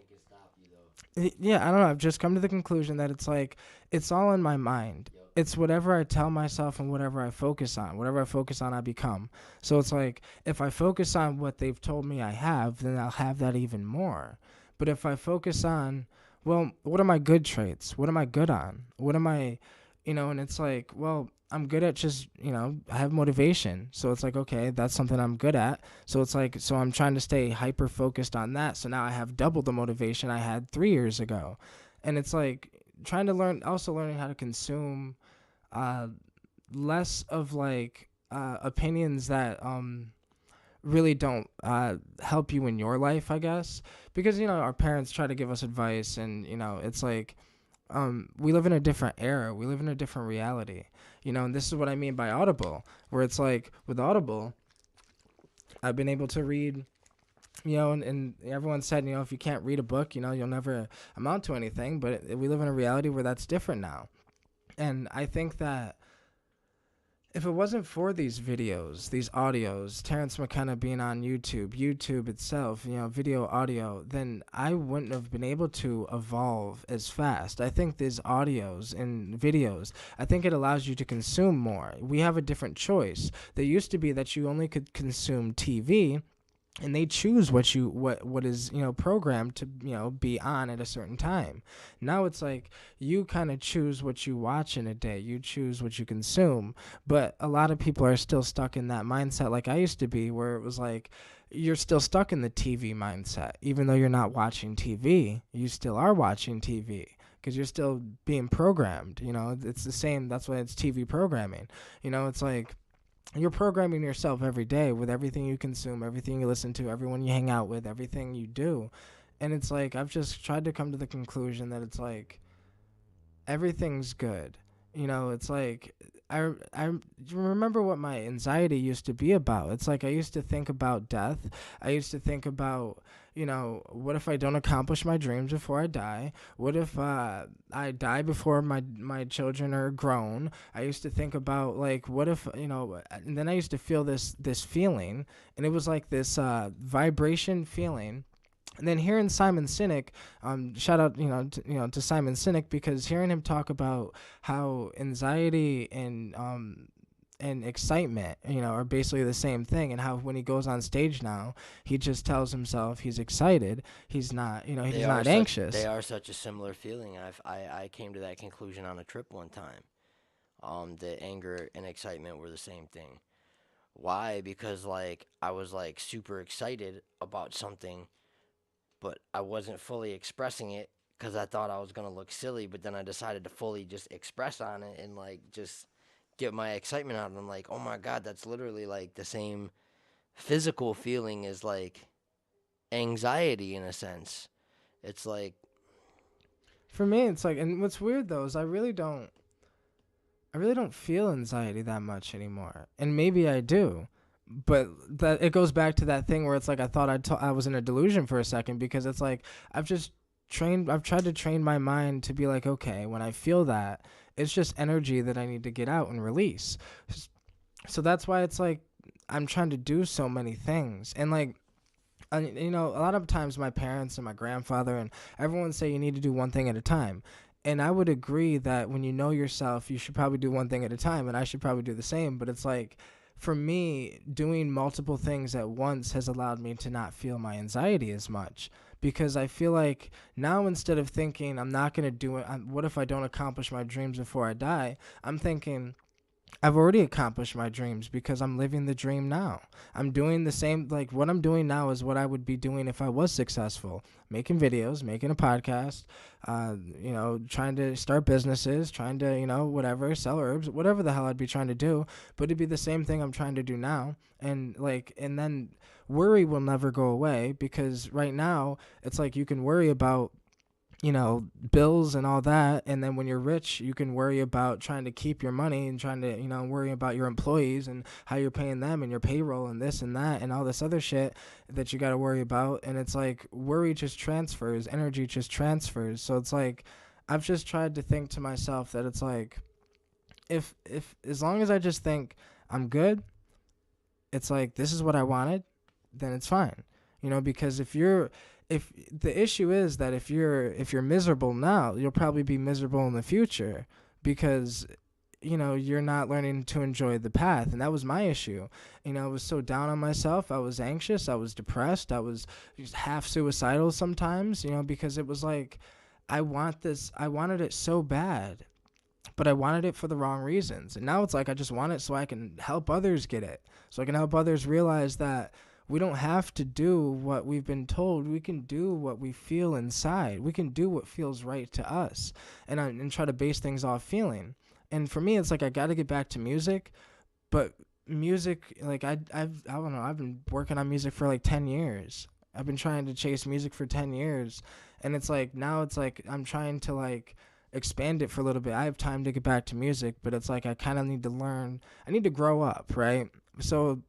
yeah, I don't know. I've just come to the conclusion that it's like it's all in my mind. It's whatever I tell myself and whatever I focus on. Whatever I focus on, I become. So it's like if I focus on what they've told me I have, then I'll have that even more. But if I focus on, well, what are my good traits? What am I good on? What am I, and it's like, well, I'm good at just, I have motivation. So it's like, okay, that's something I'm good at. So it's like, so I'm trying to stay hyper focused on that. So now I have double the motivation I had 3 years ago. And it's like trying to also learning how to consume uh, less of like opinions that really don't help you in your life, I guess. Because, our parents try to give us advice, and, it's like, we live in a different era. We live in a different reality, and this is what I mean by Audible, where it's like with Audible, I've been able to read, and everyone said, if you can't read a book, you'll never amount to anything. But we live in a reality where that's different now. And I think that if it wasn't for these videos, these audios, Terrence McKenna being on YouTube itself, video, audio, then I wouldn't have been able to evolve as fast. I think these audios and videos, I think it allows you to consume more. We have a different choice. There used to be that you only could consume TV, and they choose what is programmed to be on at a certain time. Now it's like you kind of choose what you watch in a day, you choose what you consume. But a lot of people are still stuck in that mindset, like I used to be, where it was like you're still stuck in the TV mindset. Even though you're not watching TV, you still are watching TV, because you're still being programmed. It's the same. That's why it's TV programming. It's like you're programming yourself every day with everything you consume, everything you listen to, everyone you hang out with, everything you do. And it's like I've just tried to come to the conclusion that it's like everything's good. It's like I remember what my anxiety used to be about. It's like I used to think about death. I used to think about, what if I don't accomplish my dreams before I die? What if I die before my children are grown? I used to think about like, what if, and then I used to feel this feeling, and it was like this vibration feeling. And then hearing Simon Sinek, shout out, to Simon Sinek, because hearing him talk about how anxiety and excitement, are basically the same thing, and how when he goes on stage now, he just tells himself he's excited. He's not, he's not anxious. They are such a similar feeling. I came to that conclusion on a trip one time. The anger and excitement were the same thing. Why? Because like I was like super excited about something, but I wasn't fully expressing it because I thought I was gonna look silly. But then I decided to fully just express on it and like just get my excitement out. And I'm like, oh my god, that's literally like the same physical feeling as like anxiety in a sense. It's like For me, it's like, and what's weird though is I really don't feel anxiety that much anymore. And maybe I do. But that it goes back to that thing where it's like I thought I was in a delusion for a second, because it's like I've tried to train my mind to be like, okay, when I feel that, it's just energy that I need to get out and release. So that's why it's like I'm trying to do so many things. And like, you know, a lot of times my parents and my grandfather and everyone say you need to do one thing at a time. And I would agree that when you know yourself, you should probably do one thing at a time, and I should probably do the same. But it's like, for me, doing multiple things at once has allowed me to not feel my anxiety as much, because I feel like now, instead of thinking I'm not going to do it, what if I don't accomplish my dreams before I die, I'm thinking I've already accomplished my dreams because I'm living the dream now. I'm doing the same, like what I'm doing now is what I would be doing if I was successful. Making videos, making a podcast, you know, trying to start businesses, trying to, you know, whatever, sell herbs, whatever the hell I'd be trying to do. But it'd be the same thing I'm trying to do now. And like, and then worry will never go away, because right now it's like you can worry about, you know, bills and all that, and then when you're rich you can worry about trying to keep your money and trying to, you know, worry about your employees and how you're paying them and your payroll and this and that and all this other shit that you got to worry about. And it's like worry just transfers, energy just transfers. So it's like I've just tried to think to myself that it's like, if as long as I just think I'm good, it's like this is what I wanted, then it's fine. You know, because if the issue is that if you're miserable now, you'll probably be miserable in the future, because you know you're not learning to enjoy the path. And that was my issue. You know, I was so down on myself, I was anxious, I was depressed, I was just half suicidal sometimes, you know, because it was like I wanted it so bad, but I wanted it for the wrong reasons. And now it's like I just want it so I can help others get it, so I can help others realize that we don't have to do what we've been told. We can do what we feel inside. We can do what feels right to us, and try to base things off feeling. And for me, it's like I got to get back to music, but music, like I don't know, I've been working on music for like 10 years. I've been trying to chase music for 10 years, and it's like now it's like I'm trying to like expand it for a little bit. I have time to get back to music, but it's like I kind of need to learn. I need to grow up, right? So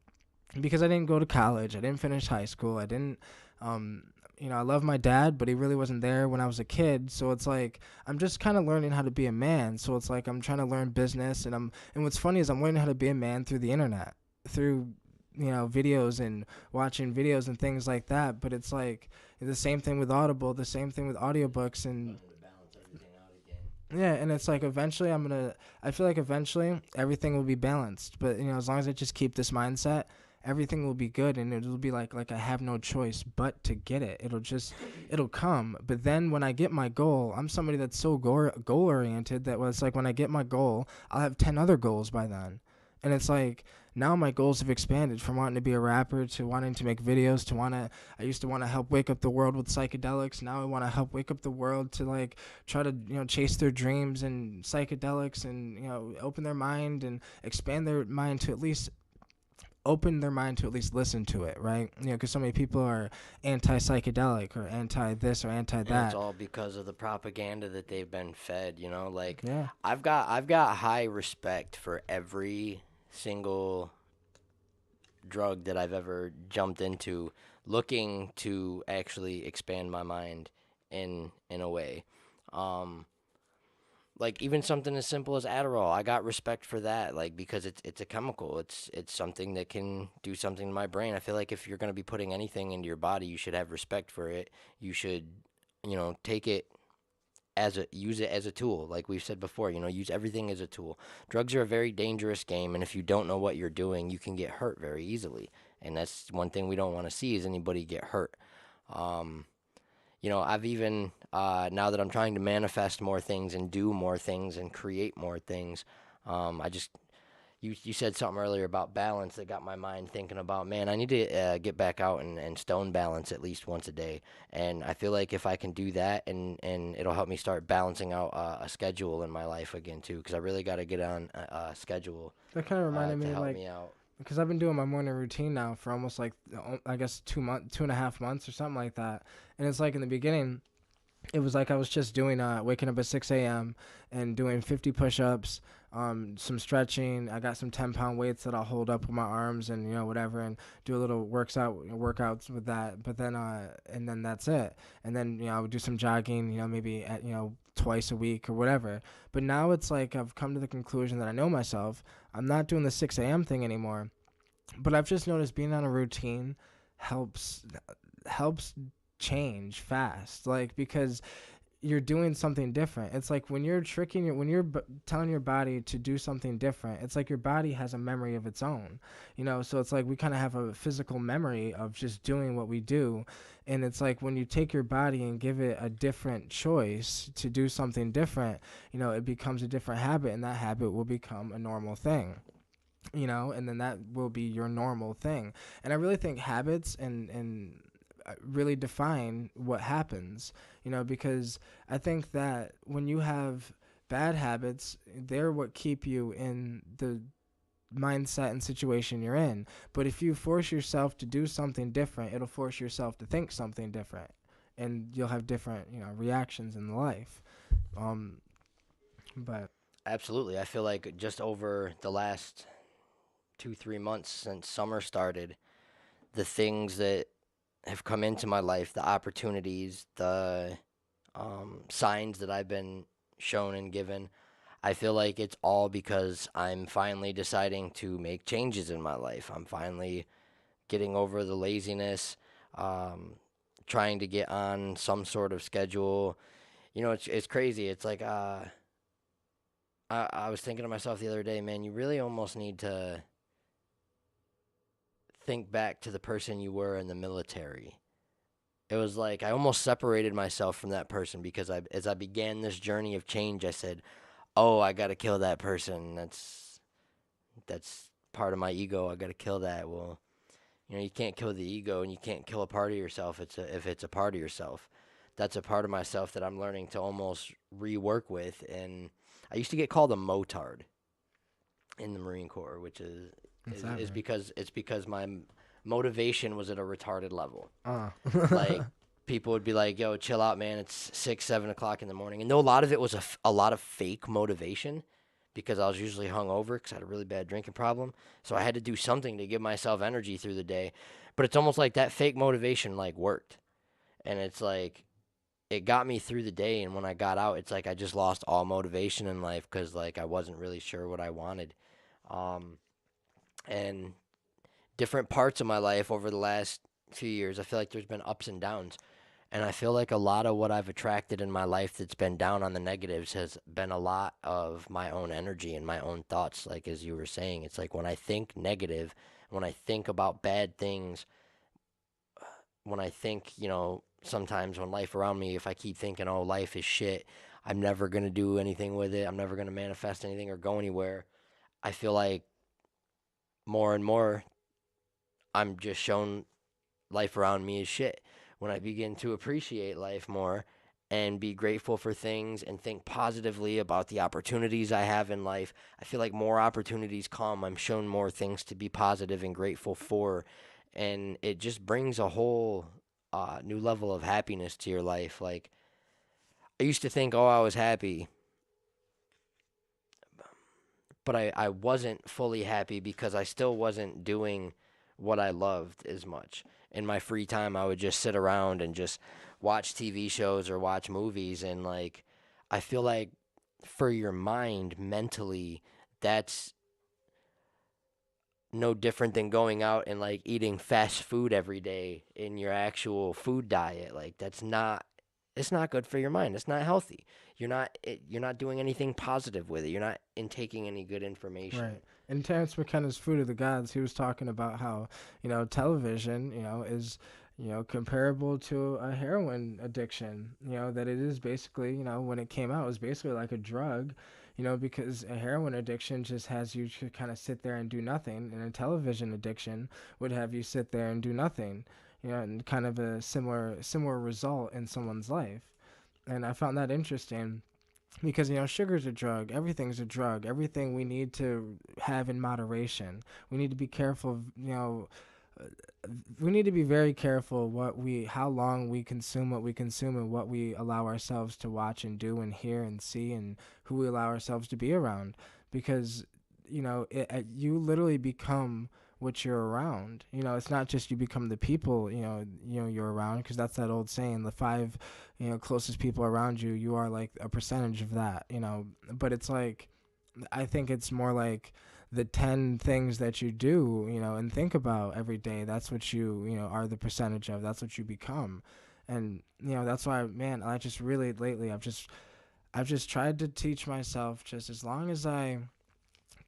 because I didn't go to college, I didn't finish high school, I didn't, you know, I love my dad, but he really wasn't there when I was a kid. So it's like I'm just kind of learning how to be a man. So it's like I'm trying to learn business, and what's funny is I'm learning how to be a man through the internet, through, you know, videos and watching videos and things like that. But it's like the same thing with Audible, the same thing with audiobooks, and yeah, and it's like eventually I feel like eventually everything will be balanced. But, you know, as long as I just keep this mindset, everything will be good, and it'll be like I have no choice but to get it. It'll come. But then when I get my goal, I'm somebody that's so goal oriented that it's like when I get my goal, I'll have 10 other goals by then. And it's like now my goals have expanded from wanting to be a rapper to wanting to make videos to I used to want to help wake up the world with psychedelics. Now I want to help wake up the world to like try to, you know, chase their dreams and psychedelics, and, you know, open their mind and expand their mind to at least open their mind to at least listen to it, right? You know, because so many people are anti-psychedelic or anti-this or anti-that. And it's all because of the propaganda that they've been fed, you know? Like, Yeah. I've got high respect for every single drug that I've ever jumped into, looking to actually expand my mind in a way. Like even something as simple as Adderall, I got respect for that, like because it's a chemical. It's something that can do something to my brain. I feel like if you're gonna be putting anything into your body, you should have respect for it. You should, you know, take it use it as a tool. Like we've said before, you know, use everything as a tool. Drugs are a very dangerous game, and if you don't know what you're doing, you can get hurt very easily. And that's one thing we don't want to see is anybody get hurt. Um, you know, I've even now that I'm trying to manifest more things and do more things and create more things, I just you said something earlier about balance that got my mind thinking about, man, I need to get back out and stone balance at least once a day. And I feel like if I can do that, and it'll help me start balancing out a schedule in my life again too, because I really got to get on a schedule That kind of reminded to me, help like, me out. because I've been doing my morning routine now for almost like I guess 2.5 months or something like that. And it's like in the beginning, it was like I was just doing waking up at 6 a.m. and doing 50 push-ups, some stretching. I got some 10-pound weights that I'll hold up with my arms and, you know, whatever, and do a little workouts with that. But then and then that's it. And then, you know, I would do some jogging, you know, maybe at, you know, twice a week or whatever. But now it's like I've come to the conclusion that I know myself. I'm not doing the 6 a.m. thing anymore. But I've just noticed being on a routine helps helps change fast, like, because you're doing something different. It's like when you're when you're telling your body to do something different, it's like your body has a memory of its own, So it's like we kind of have a physical memory of just doing what we do. And it's like when you take your body and give it a different choice to do something different, it becomes a different habit, and that habit will become a normal thing. And then that will be your normal thing. And I really think habits and really define what happens, because I think that when you have bad habits, they're what keep you in the mindset and situation you're in. But if you force yourself to do something different, it'll force yourself to think something different, and you'll have different, reactions in life. Um, but Absolutely. I feel like just over the last 2, 3 months since summer started, the things that have come into my life, the opportunities, the signs that I've been shown and given, I feel like it's all because I'm finally deciding to make changes in my life. I'm finally getting over the laziness, um, trying to get on some sort of schedule. It's crazy. It's like I was thinking to myself the other day, man, you really almost need to think back to the person you were in the military. It was like I almost separated myself from that person because as I began this journey of change, I said, "Oh, I got to kill that person. That's part of my ego. I got to kill that." Well, you can't kill the ego and you can't kill a part of yourself. If it's a part of yourself. That's a part of myself that I'm learning to almost rework with. And I used to get called a motard in the Marine Corps, which is what's is, that is mean? because it's because my motivation was at a retarded level. uh Like people would be like, "Yo, chill out, man. It's 6, 7 o'clock in the morning." And though a lot of it was a lot of fake motivation, because I was usually hungover because I had a really bad drinking problem. So I had to do something to give myself energy through the day. But it's almost like that fake motivation like worked, and it's like it got me through the day. And when I got out, it's like I just lost all motivation in life because like I wasn't really sure what I wanted. Um, and different parts of my life over the last few years, I feel like there's been ups and downs. And I feel like a lot of what I've attracted in my life that's been down on the negatives has been a lot of my own energy and my own thoughts. Like, as you were saying, it's like when I think negative, when I think about bad things, when I think, sometimes when life around me, if I keep thinking, oh, life is shit, I'm never going to do anything with it, I'm never going to manifest anything or go anywhere, I feel like more and more I'm just shown life around me is shit. When I begin to appreciate life more and be grateful for things and think positively about the opportunities I have in life, I feel like more opportunities come. I'm shown more things to be positive and grateful for. And it just brings a whole new level of happiness to your life. Like, I used to think, oh, I was happy, but I wasn't fully happy because I still wasn't doing what I loved as much. In my free time, I would just sit around and just watch TV shows or watch movies. And like, I feel like for your mind mentally, that's no different than going out and like eating fast food every day in your actual food diet. Like, it's not good for your mind. It's not healthy. You're not doing anything positive with it. You're not intaking any good information. Right. In Terrence McKenna's Food of the Gods, he was talking about how, television, is, comparable to a heroin addiction. That it is basically, when it came out, it was basically like a drug, because a heroin addiction just has you to kind of sit there and do nothing, and a television addiction would have you sit there and do nothing, and kind of a similar result in someone's life. And I found that interesting because sugar's a drug, everything's a drug, everything we need to have in moderation. We need to be careful, uh, we need to be very careful how long we consume what we consume, and what we allow ourselves to watch and do and hear and see, and who we allow ourselves to be around, because you literally become what you're around. It's not just you become the people you're around, because that's that old saying, the five closest people around you, you are like a percentage of that. But it's like, I think it's more like the 10 things that you do, and think about every day, that's what you are the percentage of. That's what you become. And, that's why, man, I just really lately, I've just tried to teach myself, just as long as I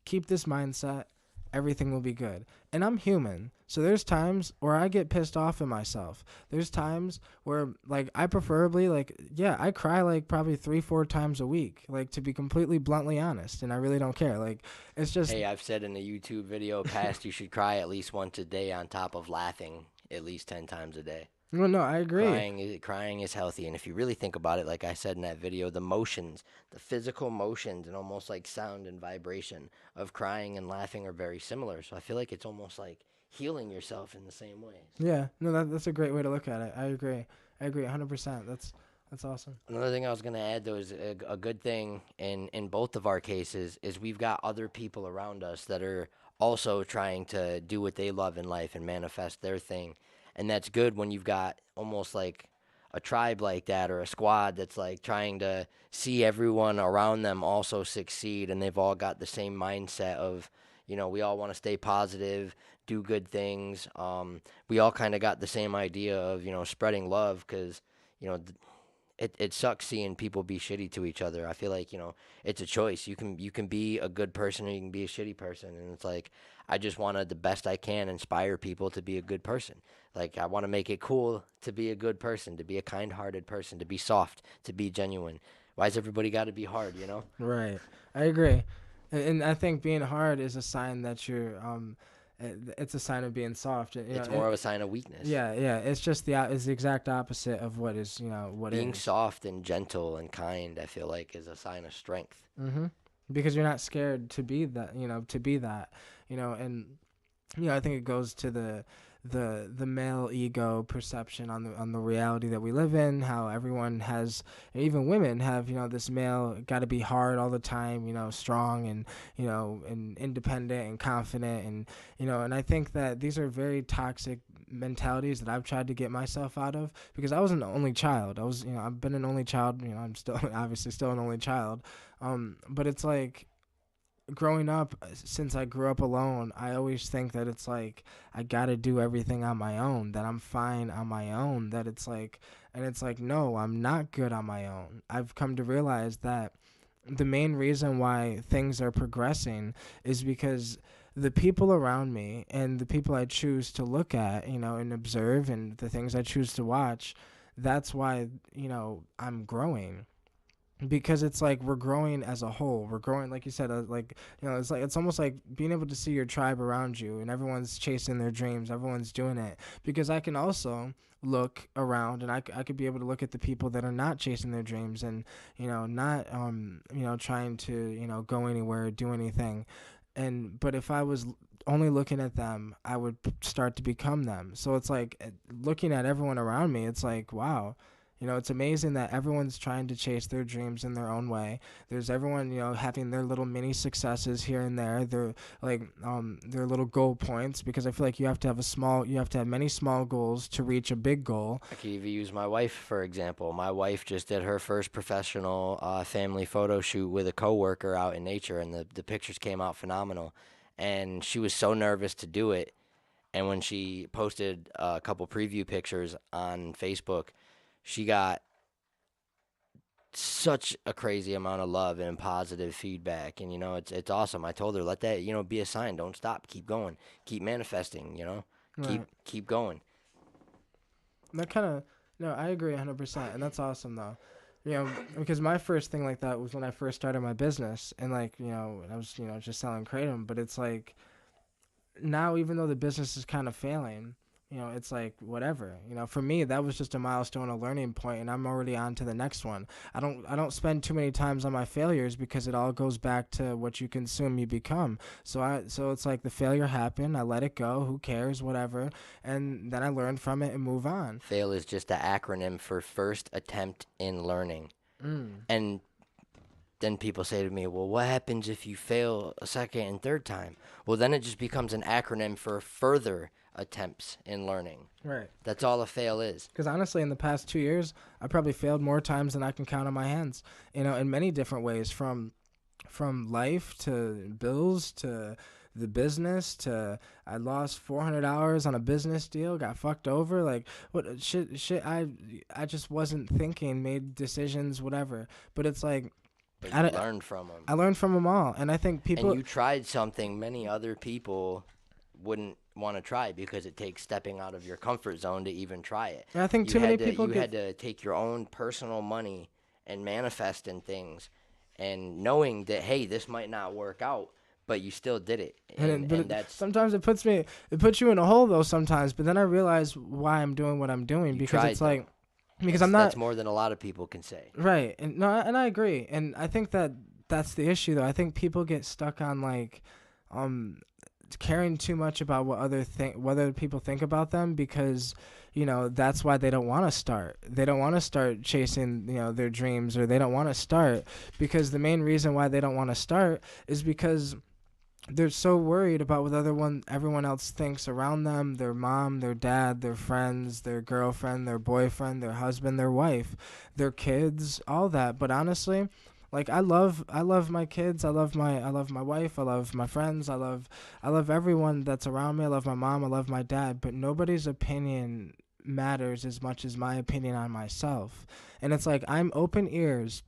keep this mindset, everything will be good. And I'm human. So there's times where I get pissed off at myself. There's times where, like, I preferably, like, yeah, I cry like probably 3-4 times a week, like, to be completely bluntly honest. And I really don't care. Like, it's just, Hey, I've said in a YouTube video past you should cry at least once a day on top of laughing at least 10 times a day. well, no, I agree. Crying is healthy, and if you really think about it, like I said in that video, the motions, the physical motions, and almost like sound and vibration of crying and laughing are very similar. So I feel like it's almost like healing yourself in the same way. Yeah, no, that's a great way to look at it. I agree. 100%. That's awesome. Another thing I was gonna add though is a good thing in both of our cases is we've got other people around us that are also trying to do what they love in life and manifest their thing, and that's good when you've got almost like a tribe like that or a squad that's like trying to see everyone around them also succeed, and they've all got the same mindset of, we all want to stay positive, do good things. We all kind of got the same idea of, spreading love, because you know it sucks seeing people be shitty to each other. I feel like, it's a choice. You can be a good person or you can be a shitty person, and it's like I just want to the best I can inspire people to be a good person. Like I want to make it cool to be a good person, to be a kind-hearted person, to be soft, to be genuine. Why's everybody got to be hard? Right. I agree. And I think being hard is a sign that you're it's a sign of being soft. It's more of a sign of weakness. Yeah, yeah. It's just it's the exact opposite of what is, what Being is. soft and gentle and kind, I feel like, is a sign of strength. Mhm. Because you're not scared to be that, and I think it goes to the male ego perception on the reality that we live in, how everyone has, even women have, this male got to be hard all the time, strong and, and independent and confident, and I think that these are very toxic mentalities that I've tried to get myself out of, because I was an only child. I've been an only child, I'm still obviously still an only child, but it's like, growing up, since I grew up alone, I always think that it's like I gotta do everything on my own, that I'm fine on my own, that it's like, and it's like, no, I'm not good on my own. I've come to realize that the main reason why things are progressing is because the people around me and the people I choose to look at, and observe, and the things I choose to watch, that's why, I'm growing, because it's like we're growing as a whole. We're growing, like you said, like, it's almost like being able to see your tribe around you, and everyone's chasing their dreams, everyone's doing it. Because I can also look around, and I could be able to look at the people that are not chasing their dreams, and not trying to go anywhere, do anything. But if I was only looking at them, I would start to become them. So it's like, looking at everyone around me, it's like, wow. It's amazing that everyone's trying to chase their dreams in their own way. There's everyone, having their little mini successes here and there. They're like, their little goal points, because I feel like you have to have many small goals to reach a big goal. I could even use my wife, for example. My wife just did her first professional family photo shoot with a coworker out in nature, and the pictures came out phenomenal. And she was so nervous to do it. And when she posted a couple preview pictures on Facebook, she got such a crazy amount of love and positive feedback, and it's awesome. I told her, let that be a sign. Don't stop. Keep going. Keep manifesting. Right. Keep going. That kind of, no, I agree 100%, and that's awesome though. Because my first thing like that was when I first started my business, and like, I was just selling kratom, but it's like, now, even though the business is kind of failing, it's like, whatever. For me, that was just a milestone, a learning point, and I'm already on to the next one. I don't spend too many times on my failures, because it all goes back to what you consume, you become. So it's like, the failure happened, I let it go, who cares, whatever, and then I learn from it and move on. FAIL is just an acronym for first attempt in learning. And then people say to me, well, what happens if you fail a second and third time? Well, then it just becomes an acronym for further attempts in learning. Right. That's all a fail is. Because honestly, in the past 2 years, I probably failed more times than I can count on my hands, in many different ways, from from life to bills to the business to I lost $400 on a business deal, got fucked over, like what shit I just wasn't thinking, made decisions, whatever. But it's like But I you don't, learned from them. I learned from them all, and I think And people. you tried something many other people wouldn't want to try because it takes stepping out of your comfort zone to even try it. And I think too many people You get. had to take your own personal money and manifest in things, and knowing that hey, this might not work out, but you still did it, and that's Sometimes it puts you in a hole though sometimes. But then I realize why I'm doing what I'm doing you because tried it's though. like because I'm not That's more than a lot of people can say. right, and no, and I agree, and I think that's the issue though. I think people get stuck on like, um, caring too much about what other people think about them because that's why they don't want to start. They don't want to start chasing their dreams, or they don't want to start because the main reason why they don't want to start is because they're so worried about what everyone else thinks around them, their mom, their dad, their friends, their girlfriend, their boyfriend, their husband, their wife, their kids, all that. But honestly, like I love my kids, I love my wife, I love my friends, I love everyone that's around me. I love my mom, I love my dad, but nobody's opinion matters as much as my opinion on myself. And it's like I'm open ears.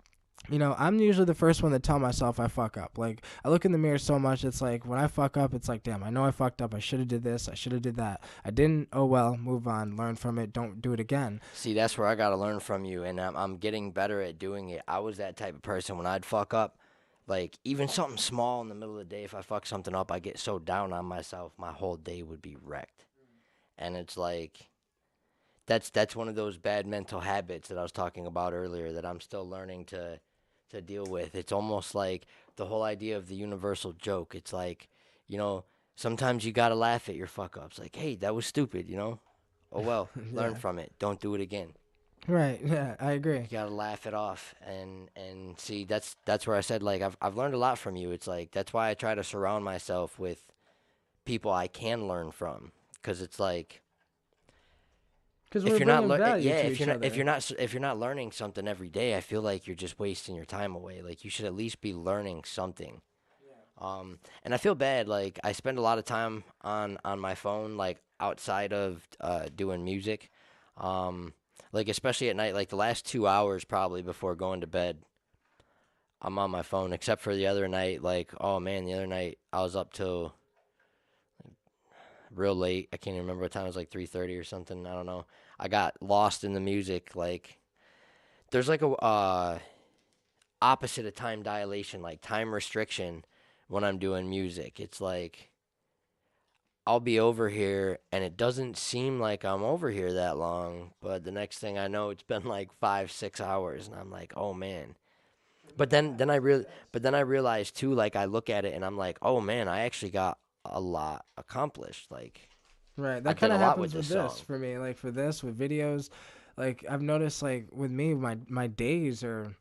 I'm usually the first one to tell myself I fuck up. Like, I look in the mirror so much, it's like, when I fuck up, it's like, damn, I know I fucked up. I should have did this. I should have did that. I didn't. Oh, well, move on. Learn from it. Don't do it again. See, that's where I got to learn from you, and I'm getting better at doing it. I was that type of person when I'd fuck up, like even something small in the middle of the day, if I fuck something up, I get so down on myself, my whole day would be wrecked. And it's like that's one of those bad mental habits that I was talking about earlier that I'm still learning to deal with. It's almost like the whole idea of the universal joke. It's like, sometimes you gotta laugh at your fuck ups. Like, hey, that was stupid. Oh well, learn Yeah. from it. Don't do it again. Right. Yeah, I agree. You gotta laugh it off, and see that's where I said like I've learned a lot from you. It's like that's why I try to surround myself with people I can learn from, because it's like Because if we're you're not bringing value to if each you're not other. if you're not learning something every day, I feel like you're just wasting your time away. Like you should at least be learning something. And I feel bad. Like I spend a lot of time on my phone, like outside of doing music. Like especially at night, like the last 2 hours probably before going to bed, I'm on my phone. Except for the other night, like oh man, the other night I was up till real late. I can't even remember what time it was, like 3:30 or something. I don't know. I got lost in the music. Like there's like a opposite of time dilation, like time restriction when I'm doing music. It's like I'll be over here and it doesn't seem like I'm over here that long, but the next thing I know it's been like 5, 6 hours and I'm like, oh man. But then I realize too, like I look at it and I'm like, oh man, I actually got a lot accomplished. Like Right. I That did kind a of lot with happens with this this song. for me. Like for this with videos, like I've noticed like with me, my days are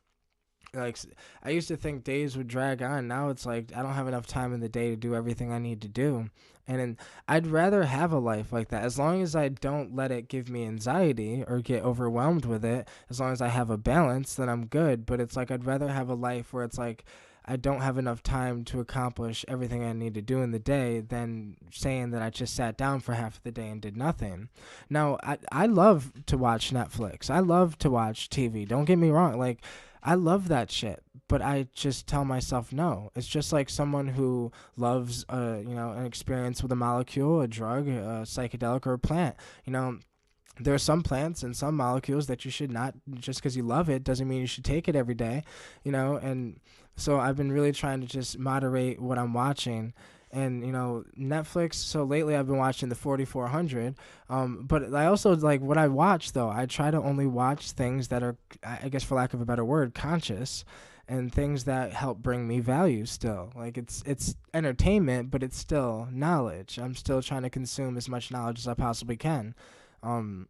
like I used to think days would drag on. Now it's like I don't have enough time in the day to do everything I need to do. And then I'd rather have a life like that as long as I don't let it give me anxiety or get overwhelmed with it. As long as I have a balance, then I'm good. But it's like I'd rather have a life where it's like I don't have enough time to accomplish everything I need to do in the day than saying that I just sat down for half of the day and did nothing. Now, I love to watch Netflix. I love to watch TV. Don't get me wrong. Like, I love that shit, but I just tell myself no. It's just like someone who loves, an experience with a molecule, a drug, a psychedelic, or a plant. You know, there are some plants and some molecules that you should not, just because you love it doesn't mean you should take it every day. And so I've been really trying to just moderate what I'm watching. And Netflix. So lately, I've been watching the 4400. But I also like what I watch though. I try to only watch things that are, I guess, for lack of a better word, conscious, and things that help bring me value. Still, like it's entertainment, but it's still knowledge. I'm still trying to consume as much knowledge as I possibly can. Um,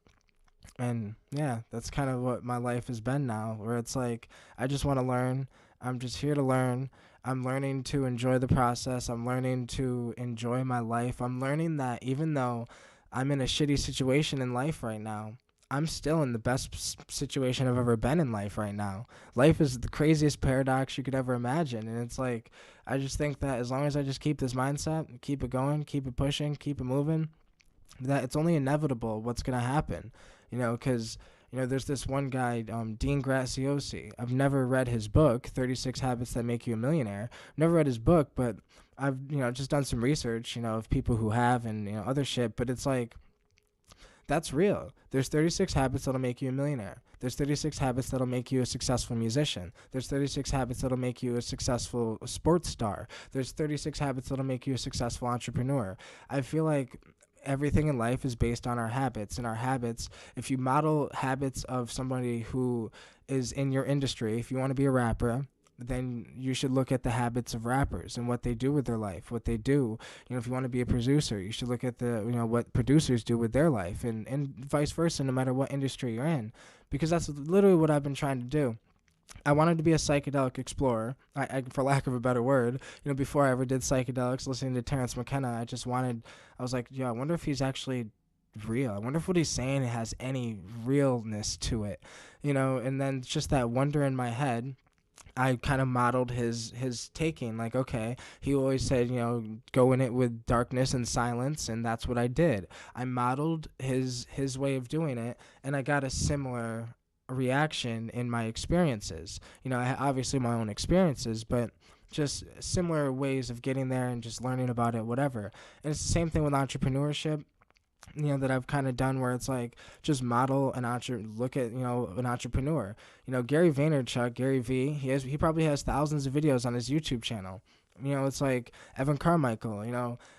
and yeah, that's kind of what my life has been now, where it's like I just want to learn. I'm just here to learn. I'm learning to enjoy the process. I'm learning to enjoy my life. I'm learning that even though I'm in a shitty situation in life right now, I'm still in the best situation I've ever been in life right now. Life is the craziest paradox you could ever imagine. And it's like, I just think that as long as I just keep this mindset, keep it going, keep it pushing, keep it moving, that it's only inevitable what's going to happen, because, there's this one guy, Dean Graziosi. I've never read his book, 36 Habits That Make You a Millionaire. Never read his book, but I've, just done some research, of people who have and, other shit. But it's like, that's real. There's 36 habits that'll make you a millionaire. There's 36 habits that'll make you a successful musician. There's 36 habits that'll make you a successful sports star. There's 36 habits that'll make you a successful entrepreneur. I feel like everything in life is based on our habits, and our habits, if you model habits of somebody who is in your industry, if you want to be a rapper, then you should look at the habits of rappers and what they do with their life, what they do. If you want to be a producer, you should look at what producers do with their life, and vice versa, no matter what industry you're in, because that's literally what I've been trying to do. I wanted to be a psychedelic explorer, for lack of a better word. Before I ever did psychedelics, listening to Terrence McKenna, I was like, I wonder if he's actually real. I wonder if what he's saying has any realness to it, and then just that wonder in my head, I kind of modeled his taking. Like, okay, he always said, go in it with darkness and silence, and that's what I did. I modeled his way of doing it, and I got a similar reaction in my experiences. I obviously my own experiences, but just similar ways of getting there and just learning about it, whatever. And it's the same thing with entrepreneurship, that I've kind of done, where it's like, just model look at, an entrepreneur. Gary Vaynerchuk, Gary V, he probably has thousands of videos on his YouTube channel. It's like Evan Carmichael.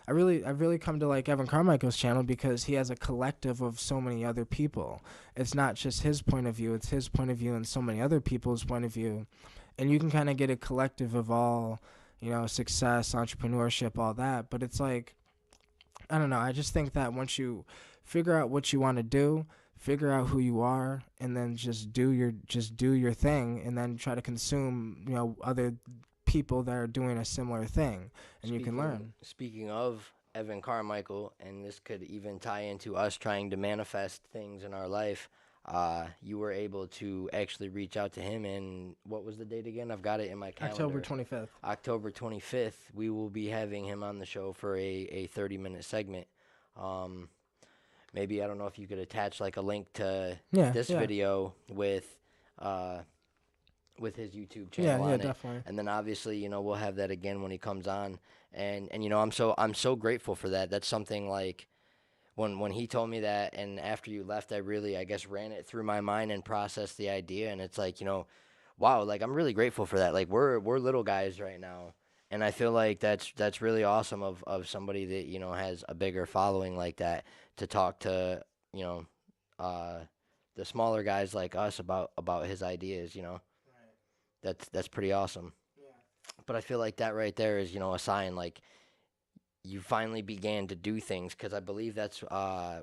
I really come to like Evan Carmichael's channel because he has a collective of so many other people. It's not just his point of view, it's his point of view and so many other people's point of view. And you can kind of get a collective of all, success, entrepreneurship, all that. But it's like, I don't know. I just think that once you figure out what you want to do, figure out who you are, and then just do your thing, and then try to consume, other people that are doing a similar thing, and you can learn. Speaking of Evan Carmichael, and this could even tie into us trying to manifest things in our life, you were able to actually reach out to him, and what was the date again? I've got it in my calendar. October 25th. October 25th, we will be having him on the show for a 30-minute segment. Maybe, I don't know if you could attach like a link to this video with his YouTube channel on it. Definitely. And then obviously, we'll have that again when he comes on. And I'm so grateful for that. That's something like, when he told me that, and after you left, I really, I guess, ran it through my mind and processed the idea, and it's like, wow, like, I'm really grateful for that. Like, we're little guys right now, and I feel like that's really awesome of somebody that, has a bigger following like that, to talk to, the smaller guys like us about his ideas, Right. That's pretty awesome. Yeah. But I feel like that right there is, a sign, like, you finally began to do things, because I believe that's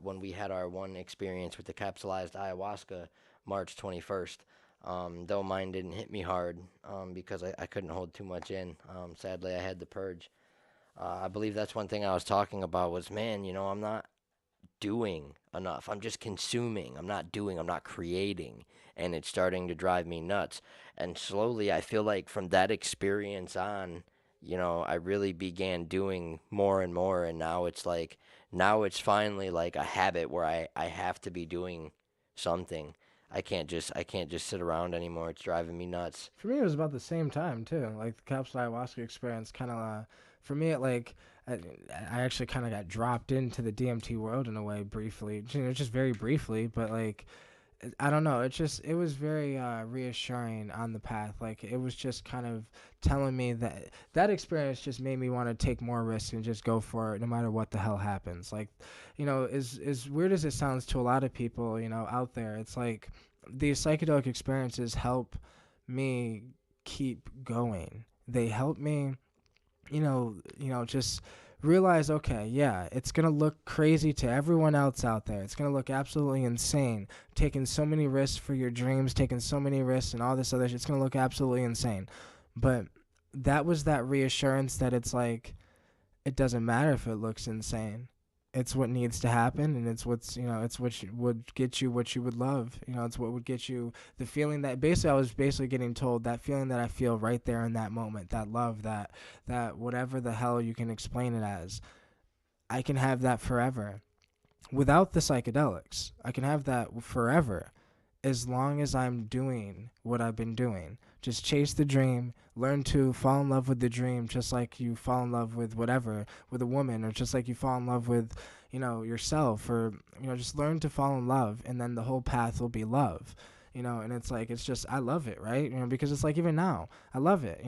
when we had our one experience with the capsulized ayahuasca, March 21st. Though mine didn't hit me hard, because I couldn't hold too much in. Sadly, I had to purge. I believe that's one thing I was talking about was, man, I'm not doing enough. I'm just consuming. I'm not creating. And it's starting to drive me nuts. And slowly, I feel like from that experience on, I really began doing more and more, and now it's finally like a habit where I have to be doing something. I can't just sit around anymore. It's driving me nuts. For me, it was about the same time too. Like the capsule ayahuasca experience, kind of. For me, I actually kind of got dropped into the DMT world in a way briefly, just very briefly, but like, I don't know. It was very reassuring on the path. Like, it was just kind of telling me that experience just made me want to take more risks and just go for it no matter what the hell happens. Like, as weird as it sounds to a lot of people, out there, it's like these psychedelic experiences help me keep going. They help me, just realize, okay, yeah, it's going to look crazy to everyone else out there. It's going to look absolutely insane. Taking so many risks for your dreams, taking so many risks and all this other shit, it's going to look absolutely insane. But that was that reassurance that it's like, it doesn't matter if it looks insane. it's what needs to happen, and it's what's, it's what would get you what you would love. It's what would get you the feeling that basically I was basically getting told, that feeling that I feel right there in that moment, that love, that whatever the hell you can explain it as, I can have that forever without the psychedelics. I can have that forever as long as I'm doing what I've been doing. Just chase the dream, learn to fall in love with the dream, just like you fall in love with whatever, with a woman, or just like you fall in love with, yourself, or, just learn to fall in love, and then the whole path will be love. And it's like, it's just, I love it, right? Because it's like, even now, I love it,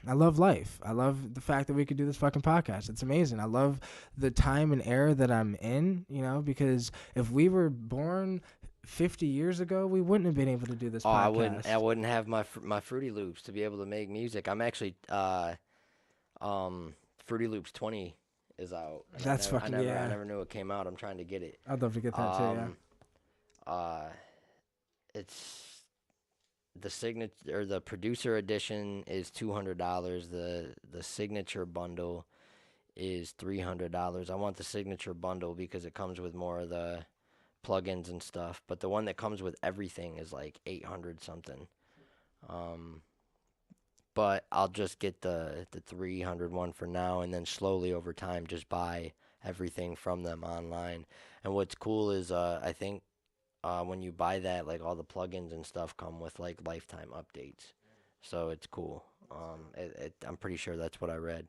I love life. I love the fact that we could do this fucking podcast. It's amazing. I love the time and era that I'm in, because if we were born 50 years ago, we wouldn't have been able to do this podcast. I wouldn't have my Fruity Loops to be able to make music. I'm actually Fruity Loops 20 is out. That's I never knew it came out. I'm trying to get it. I'd love to get that too. Yeah. It's the signature, or the producer edition is $200. The signature bundle is $300. I want the signature bundle because it comes with more of the plugins and stuff, but the one that comes with everything is like 800 something. But I'll just get the 300 one for now, and then slowly over time just buy everything from them online. And what's cool is I think when you buy that, like, all the plugins and stuff come with like lifetime updates, so it's cool. I'm pretty sure that's what I read.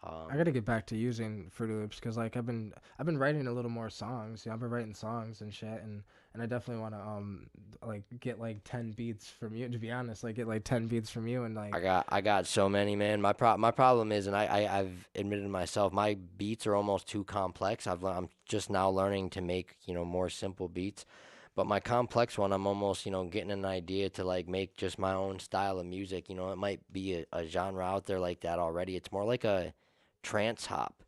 I gotta get back to using Fruity Loops because, like, I've been writing a little more songs. I've been writing songs and shit, and I definitely want to like get like 10 beats from you. To be honest, like get like 10 beats from you, and like I got so many, man. My problem is, and I've admitted to myself, my beats are almost too complex. I'm just now learning to make more simple beats. But my complex one, I'm almost, getting an idea to, like, make just my own style of music. It might be a genre out there like that already. It's more like a trance hop,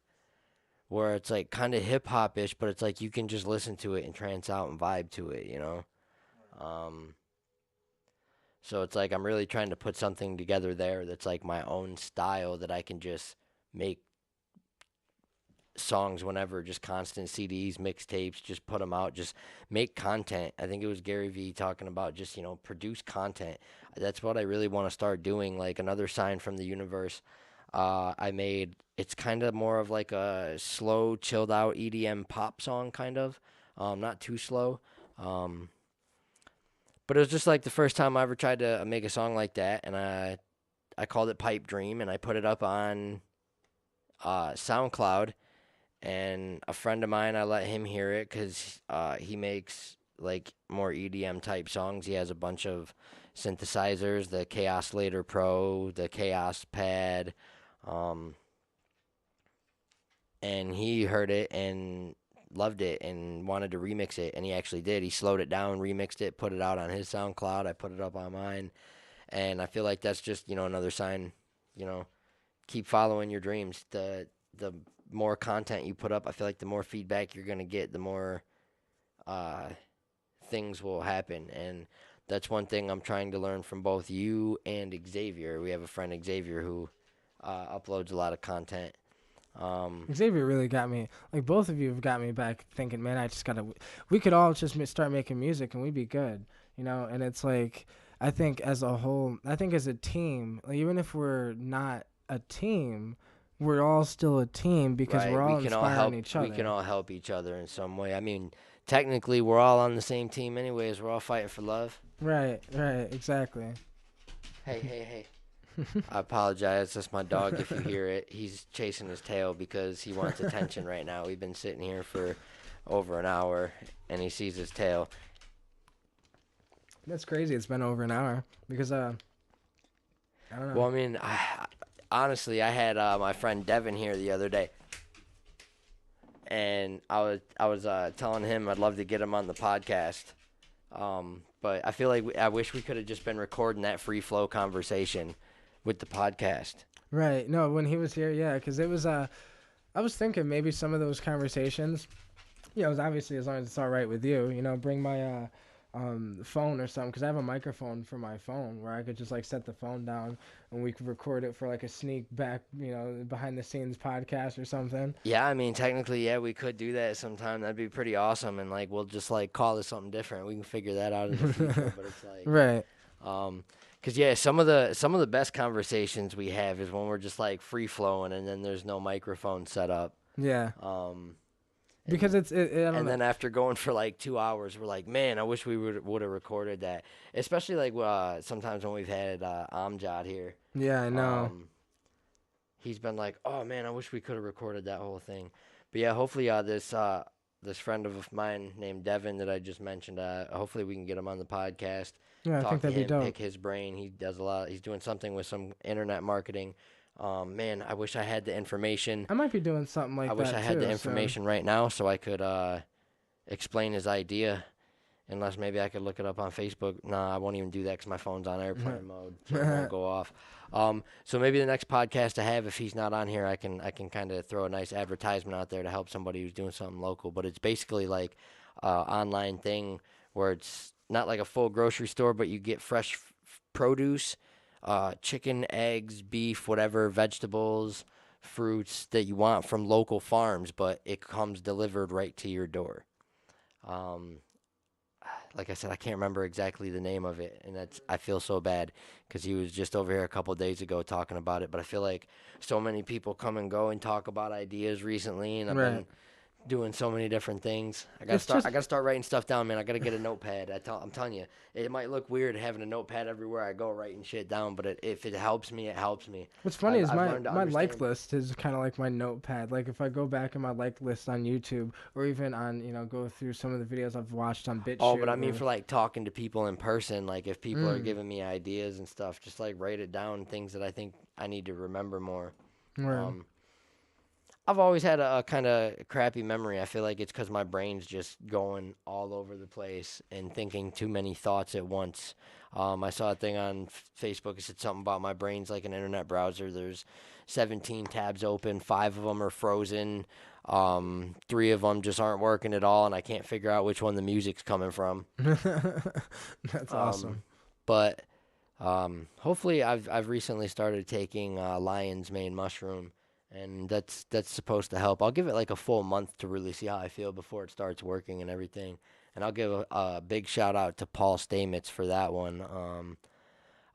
where it's, like, kind of hip-hop-ish, but it's, like, you can just listen to it and trance out and vibe to it, So it's, like, I'm really trying to put something together there that's, like, my own style that I can just make songs whenever, just constant CDs, mixtapes, just put them out, just make content. I think it was Gary Vee talking about just, produce content. That's what I really want to start doing. Like, another sign from the universe I made, it's kind of more of like a slow, chilled out EDM pop song, kind of. Not too slow. But it was just like the first time I ever tried to make a song like that, and I called it Pipe Dream, and I put it up on SoundCloud. And a friend of mine, I let him hear it because he makes like more EDM type songs. He has a bunch of synthesizers, the Chaos Later Pro, the Chaos Pad, and he heard it and loved it and wanted to remix it, and he actually did. He slowed it down, remixed it, put it out on his SoundCloud. I put it up on mine, and I feel like that's just another sign. Keep following your dreams. The more content you put up, I feel like the more feedback you're going to get, the more things will happen. And that's one thing I'm trying to learn from both you and Xavier. We have a friend, Xavier, who uploads a lot of content. Xavier really got me. Like, both of you have got me back thinking, man, we could all just start making music and we'd be good, And it's like, I think as a whole, I think as a team, like, even if we're not a team, we're all still a team because we're all inspiring each other. We can all help each other in some way. I mean, technically, we're all on the same team anyways. We're all fighting for love. Right, exactly. Hey. I apologize. That's my dog if you hear it. He's chasing his tail because he wants attention right now. We've been sitting here for over an hour, and he sees his tail. That's crazy. It's been over an hour because, I don't know. Well, I mean, honestly, I had my friend Devin here the other day, and I was telling him I'd love to get him on the podcast, but I feel like I wish we could have just been recording that free flow conversation with the podcast. Right. No, when he was here, yeah, because it was I was thinking maybe some of those conversations, it was obviously, as long as it's all right with you, bring my phone or something, because I have a microphone for my phone where I could just like set the phone down and we could record it for like a sneak back, behind the scenes podcast or something. Yeah, I mean, technically, yeah, we could do that sometime. That'd be pretty awesome. And like, we'll just like call it something different. We can figure that out in the future. But it's like, Right. um, cause yeah, some of the best conversations we have is when we're just like free flowing and then there's no microphone set up. Yeah. Um, Because and I don't and know. then after going for like 2 hours, we're like, man, I wish we would have recorded that. Especially like sometimes when we've had Amjad here. Yeah, I know. Um, he's been like, "Oh man, I wish we could have recorded that whole thing." But yeah, hopefully this friend of mine named Devin that I just mentioned, hopefully we can get him on the podcast, Yeah, I think talk to that'd be him, dope. pick his brain. He does a lot. He's doing something with some internet marketing. Man, I wish I had the information. I might be doing something I like wish I that had the too. So information right now so I could explain his idea. Unless maybe I could look it up on Facebook. Nah, I won't even do that because my phone's on airplane mode, so it won't go off. So maybe the next podcast I have, if he's not on here, I can kind of throw a nice advertisement out there to help somebody who's doing something local. But it's basically like online thing where it's not like a full grocery store, but you get fresh produce, chicken, eggs, beef, whatever, vegetables, fruits that you want from local farms, but it comes delivered right to your door. Um, like I said, I can't remember exactly the name of it, and I feel so bad because he was just over here a couple days ago talking about it. But I feel like so many people come and go and talk about ideas recently, and I've right. been doing so many different things. It's just I gotta start writing stuff down, man. I gotta get a notepad. I'm telling you, it might look weird having a notepad everywhere I go writing shit down, but if it helps me, it helps me. what's funny is I've my learned to my like understand. list is kind of like my notepad. Like if I go back in my like list on YouTube or even on go through some of the videos I've watched on Oh, but BitChute I mean or for like talking to people in person, like if people are mm, giving me ideas and stuff, just like write it down, things that I think I need to remember more. word. Um, I've always had a kind of crappy memory. I feel like it's because my brain's just going all over the place and thinking too many thoughts at once. I saw a thing on Facebook. It said something about my brain's like an internet browser. There's 17 tabs open, 5 of them are frozen. 3 of them just aren't working at all, and I can't figure out which one the music's coming from. That's Um, awesome. but hopefully, I've recently started taking lion's mane mushroom, and that's supposed to help. I'll give it like a full month to really see how I feel before it starts working and everything. And I'll give a big shout out to Paul Stamets for that one.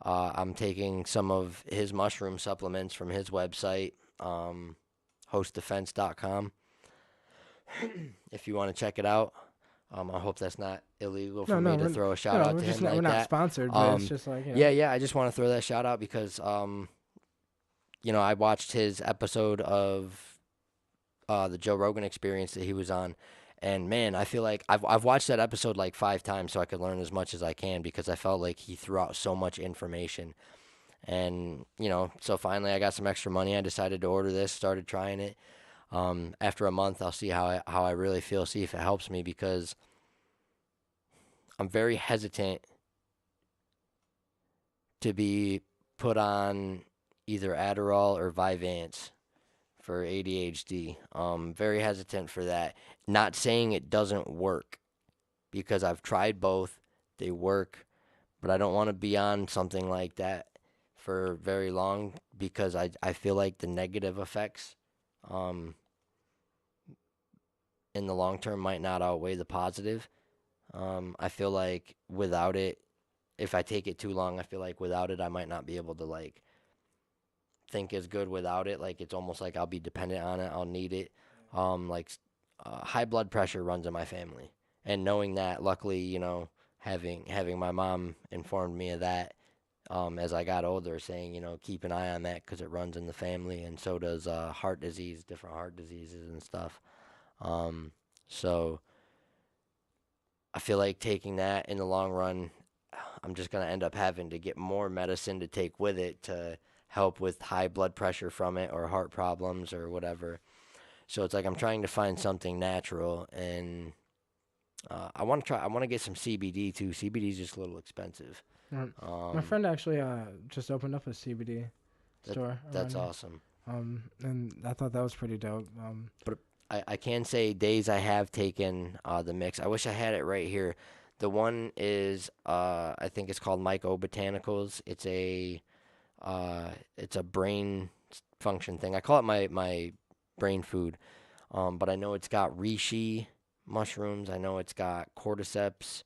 I'm taking some of his mushroom supplements from his website, hostdefense.com. If you want to check it out. I hope that's not illegal No, for no, me to throw a shout out we're to just him not, we're like not that. sponsored, but it's Um, just like yeah, I just want to throw that shout out because I watched his episode of the Joe Rogan Experience that he was on, and man, I feel like I've watched that episode like 5 times so I could learn as much as I can because I felt like he threw out so much information. And so finally I got some extra money. I decided to order this, started trying it. After a month, I'll see how I really feel, see if it helps me because I'm very hesitant to be put on either Adderall or Vyvanse for ADHD. Very hesitant for that. Not saying it doesn't work because I've tried both. They work, but I don't want to be on something like that for very long because I feel like the negative effects um, in the long term might not outweigh the positive. I feel like without it, if I take it too long, I feel like without it, I might not be able to like think as good without it. Like it's almost like I'll be dependent on it. I'll need it. High blood pressure runs in my family, and knowing that, luckily, having my mom informed me of that as I got older, saying keep an eye on that because it runs in the family, and so does heart disease, different heart diseases and stuff. Um, so I feel like taking that in the long run, I'm just going to end up having to get more medicine to take with it to help with high blood pressure from it or heart problems or whatever. So it's like I'm trying to find something natural, and I want to try. I want to get some CBD too. CBD is just a little expensive. my Um, friend actually just opened up a CBD that store around that's here. awesome. And I thought that was pretty dope. But I can say days I have taken the mix. I wish I had it right here. The one is I think it's called Myco Botanicals. It's a brain function thing. I call it my brain food. But I know it's got reishi mushrooms. I know it's got cordyceps,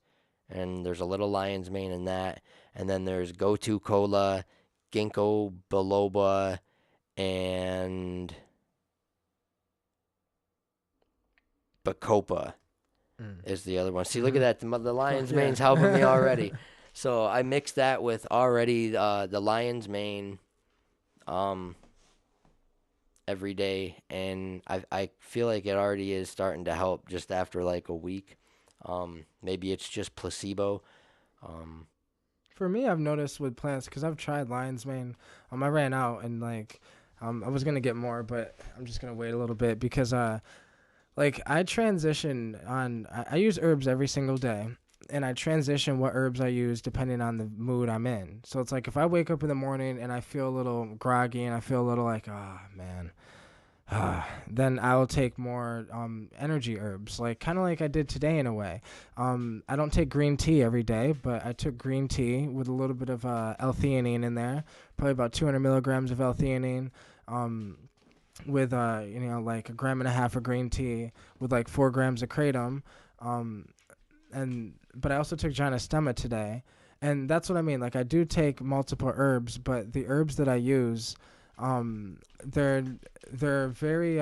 and there's a little lion's mane in that. And then there's gotu kola, ginkgo biloba, and bacopa is the other one. See, look at that. The lion's Yeah. mane's helping me already. So I mixed that with already the lion's mane um, every day, and I feel like it already is starting to help just after like a week. Maybe it's just placebo. Um, For me, I've noticed with plants because I've tried lion's mane. I ran out and I was gonna get more, but I'm just gonna wait a little bit because like I transition on. I use herbs every single day, and I transition what herbs I use depending on the mood I'm in. So it's like if I wake up in the morning and I feel a little groggy and I feel a little like, oh man, then I will take more energy herbs, like kind of like I did today in a way. I don't take green tea every day, but I took green tea with a little bit of L-theanine in there, probably about 200 milligrams of L-theanine. With like a gram and a half of green tea with like 4 grams of kratom, but I also took Gynostema today, and that's what I mean. Like I do take multiple herbs, but the herbs that I use, they're very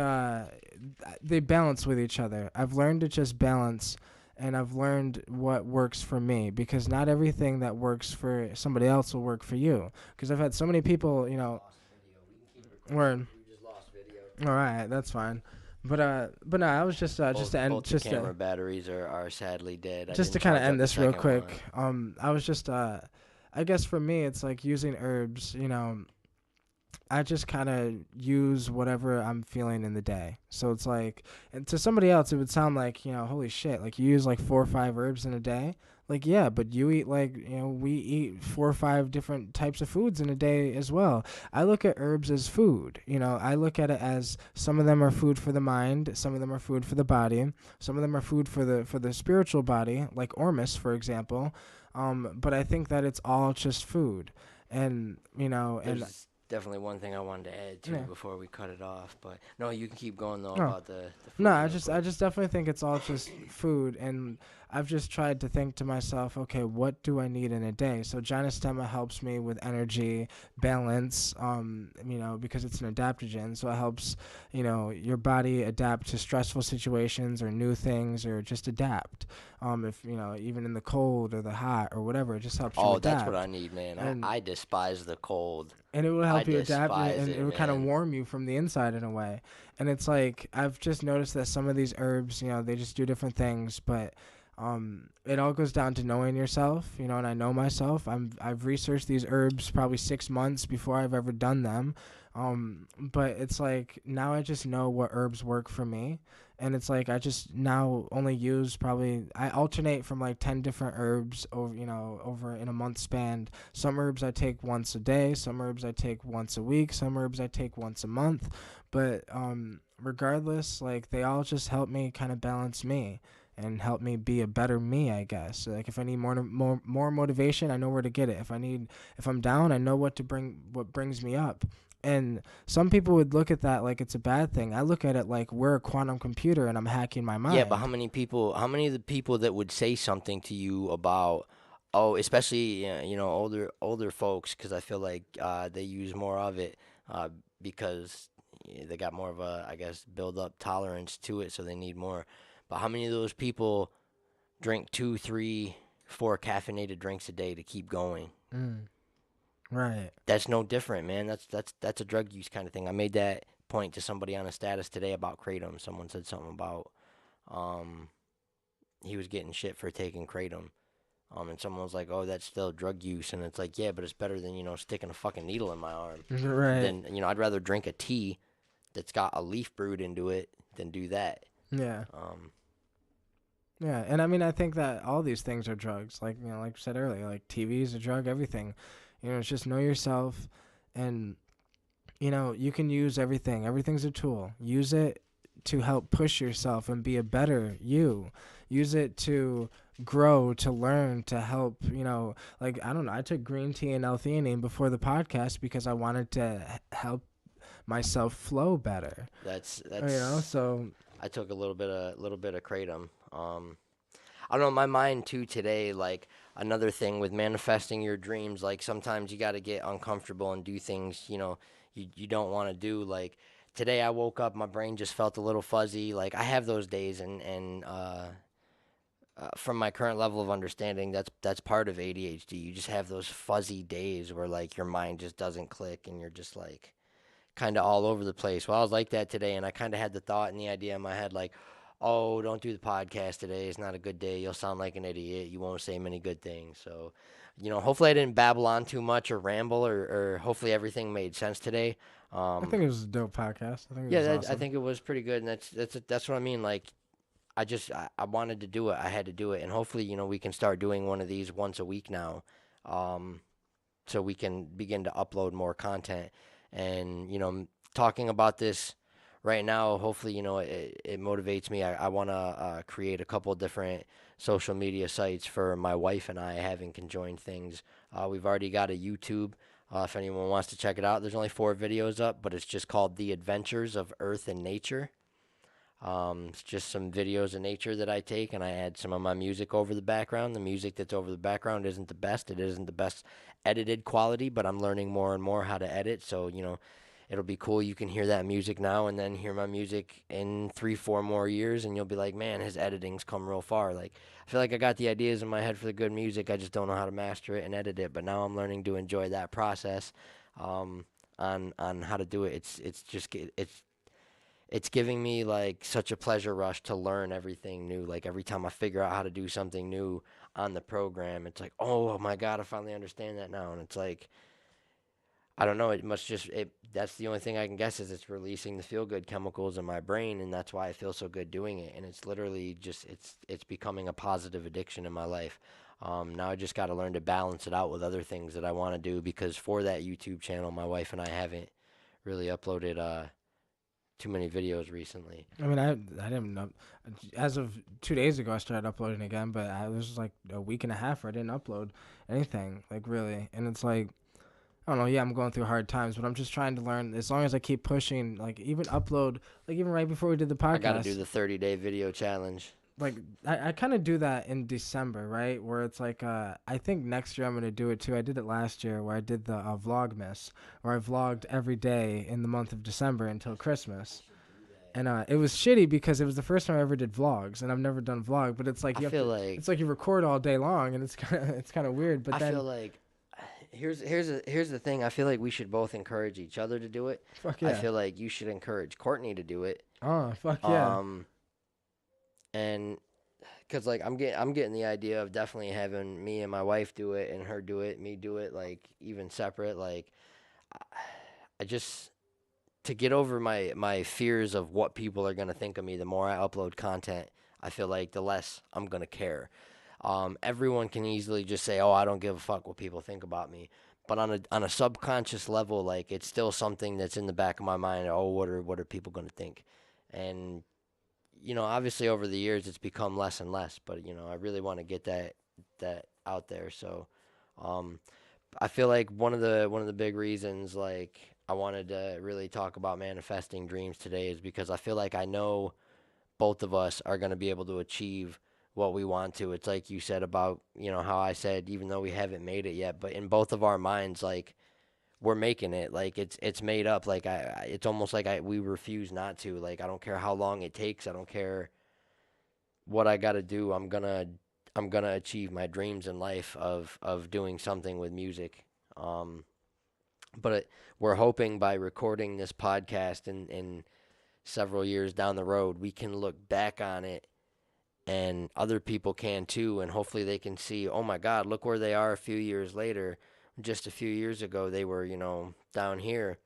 they balance with each other. I've learned to just balance. And I've learned what works for me because not everything that works for somebody else will work for you. Because I've had so many people, word. All right, that's fine. But no, I was just just to end both the just camera batteries are sadly dead. I just to didn't kind of charge up end the this real second quick. one. I was just I guess for me it's like using herbs. I just kind of use whatever I'm feeling in the day. So it's like, and to somebody else, it would sound like, holy shit, like you use like 4 or 5 herbs in a day. Like, yeah, but you eat like, we eat 4 or 5 different types of foods in a day as well. I look at herbs as food. I look at it as some of them are food for the mind, some of them are food for the body, some of them are food for the spiritual body, like Ormus, for example. But I think that it's all just food. And, There's definitely one thing I wanted to add too yeah. before we cut it off, but no, you can keep going though No. about the food. No, real I quick. just definitely think it's all just food, and I've just tried to think to myself, okay, what do I need in a day? So Gynostema helps me with energy, balance, because it's an adaptogen, so it helps, your body adapt to stressful situations or new things or just adapt. If even in the cold or the hot or whatever, it just helps you Oh, that's what I adapt, need, man. and I despise the cold. and it will I help you adapt, despise and it it, will kind of man. warm you from the inside in a way. And it's like I've just noticed that some of these herbs, they just do different things, but it all goes down to knowing yourself, and I know myself. I've researched these herbs probably 6 months before I've ever done them. But it's like now I just know what herbs work for me, and it's like I just now only use I alternate from like 10 different herbs over in a month span. Some herbs I take once a day, some herbs I take once a week, some herbs I take once a month, but regardless, like they all just help me kind of balance me and help me be a better me, I guess. So, like if I need more motivation, I know where to get it. If I'm down, I know what brings me up. And some people would look at that like it's a bad thing. I look at it like we're a quantum computer and I'm hacking my Yeah, but mind. how many of the people that would say something to you about, oh, especially older folks, because I feel like they use more of it because they got more of a, I guess, build up tolerance to it, so they need more. But how many of those people drink 2, 3, 4 caffeinated drinks a day to keep going? Mm, right. That's no different, man. That's a drug use kind of thing. I made that point to somebody on a status today about kratom. Someone said something about um he was getting shit for taking kratom. And someone was like, "Oh, that's still drug use," and it's like, "Yeah, but it's better than sticking a fucking needle in my arm." Right. Then I'd rather drink a tea that's got a leaf brewed into it than do that. Yeah. Um, Yeah. And I mean, I think that all these things are drugs. Like, like I said earlier, like TV is a drug, everything. It's just know yourself, and you can use everything. Everything's a tool. Use it to help push yourself and be a better you. Use it to grow, to learn, to help, like, I don't know, I took green tea and L-theanine before the podcast because I wanted to help myself flow better, That's so I took a little bit of kratom. I don't know, my mind too today, like another thing with manifesting your dreams, like sometimes you got to get uncomfortable and do things, you don't want to do. Like today I woke up, my brain just felt a little fuzzy. Like I have those days, and from my current level of understanding, that's part of ADHD. You just have those fuzzy days where like your mind just doesn't click and you're just like kind of all over the place. Well, I was like that today, and I kind of had the thought and the idea in my head, like, "Oh, don't do the podcast today. It's not a good day. You'll sound like an idiot. You won't say many good things." So, hopefully I didn't babble on too much or ramble, or hopefully everything made sense today. I Um, think it was a dope podcast. I think it yeah, was I awesome. think it was pretty good, and that's what I mean. Like, I wanted to do it. I had to do it, and hopefully, we can start doing one of these once a week now. Um, so we can begin to upload more content. And, talking about this right now, hopefully, it motivates me. I want to create a couple different social media sites for my wife and I, having conjoined things. We've already got a YouTube. If anyone wants to check it out, there's only 4 videos up, but it's just called The Adventures of Earth and Nature. It's just some videos of nature that I take, and I add some of my music over the background. The music that's over the background isn't the best. It isn't the best edited quality, but I'm learning more and more how to edit. So, it'll be cool. You can hear that music now and then hear my music in 3, 4 more years, and you'll be like, man, his editing's come real far. Like, I feel like I got the ideas in my head for the good music. I just don't know how to master it and edit it. But now I'm learning to enjoy that process. On how to do it. It's giving me like such a pleasure rush to learn everything new. Like every time I figure out how to do something new on the program, it's like, oh my God, I finally understand that now. And it's like, I don't know, it must just it that's the only thing I can guess, is it's releasing the feel good chemicals in my brain, and that's why I feel so good doing it. And it's literally just it's becoming a positive addiction in my life. Now I just got to learn to balance it out with other things that I want to do, because for that YouTube channel, my wife and I haven't really uploaded too many videos recently. I mean, I didn't know. As of 2 days ago, I started uploading again, but I was like a week and a half where I didn't upload anything, like really. And it's like, I don't know. Yeah, I'm going through hard times, but I'm just trying to learn. As long as I keep pushing, like even upload, like even right before we did the I got to do podcast, the 30-day video challenge. like I kind of do that in December, right? Where it's like, I think next year I'm gonna do it too. I did it last year where I did the Vlogmas, where I vlogged every day in the month of December until Christmas. And it was shitty because it was the first time I ever did vlogs, and I've never done vlog. But it's like I you have feel to. like It's like you record all day long, and it's kind of weird. But I feel then, like here's the thing. I feel like we should both encourage each other to do it. fuck I yeah. feel like you should encourage Courtney to do it. Oh fuck yeah. Um, and because like I'm getting the idea of definitely having me and my wife do it, and her do it, me do it, like even separate. Like I I just to get over my fears of what people are gonna think of me. The more I upload content, I feel like the less I'm gonna care. Everyone can easily just say, "Oh, I don't give a fuck what people think about me." But on a subconscious level, like it's still something that's in the back of my mind. Oh, what are people gonna think? And obviously over the years it's become less and less. But I really want to get that out there. So, um, I feel like one of the big reasons, like I wanted to really talk about manifesting dreams today, is because I feel like I know both of us are going to be able to achieve what we want to. It's like you said about, how I said, even though we haven't made it yet, but in both of our minds, like we're making it. Like it's made up. Like it's almost like we refuse not to. Like I don't care how long it takes. I don't care what I got to do. I'm gonna achieve my dreams in life of doing something with music. Um, but we're hoping by recording this podcast in several years down the road, we can look back on it, and other people can too, and hopefully they can see, oh my God, look where they are a few years later. Just a few years ago, they were, down here,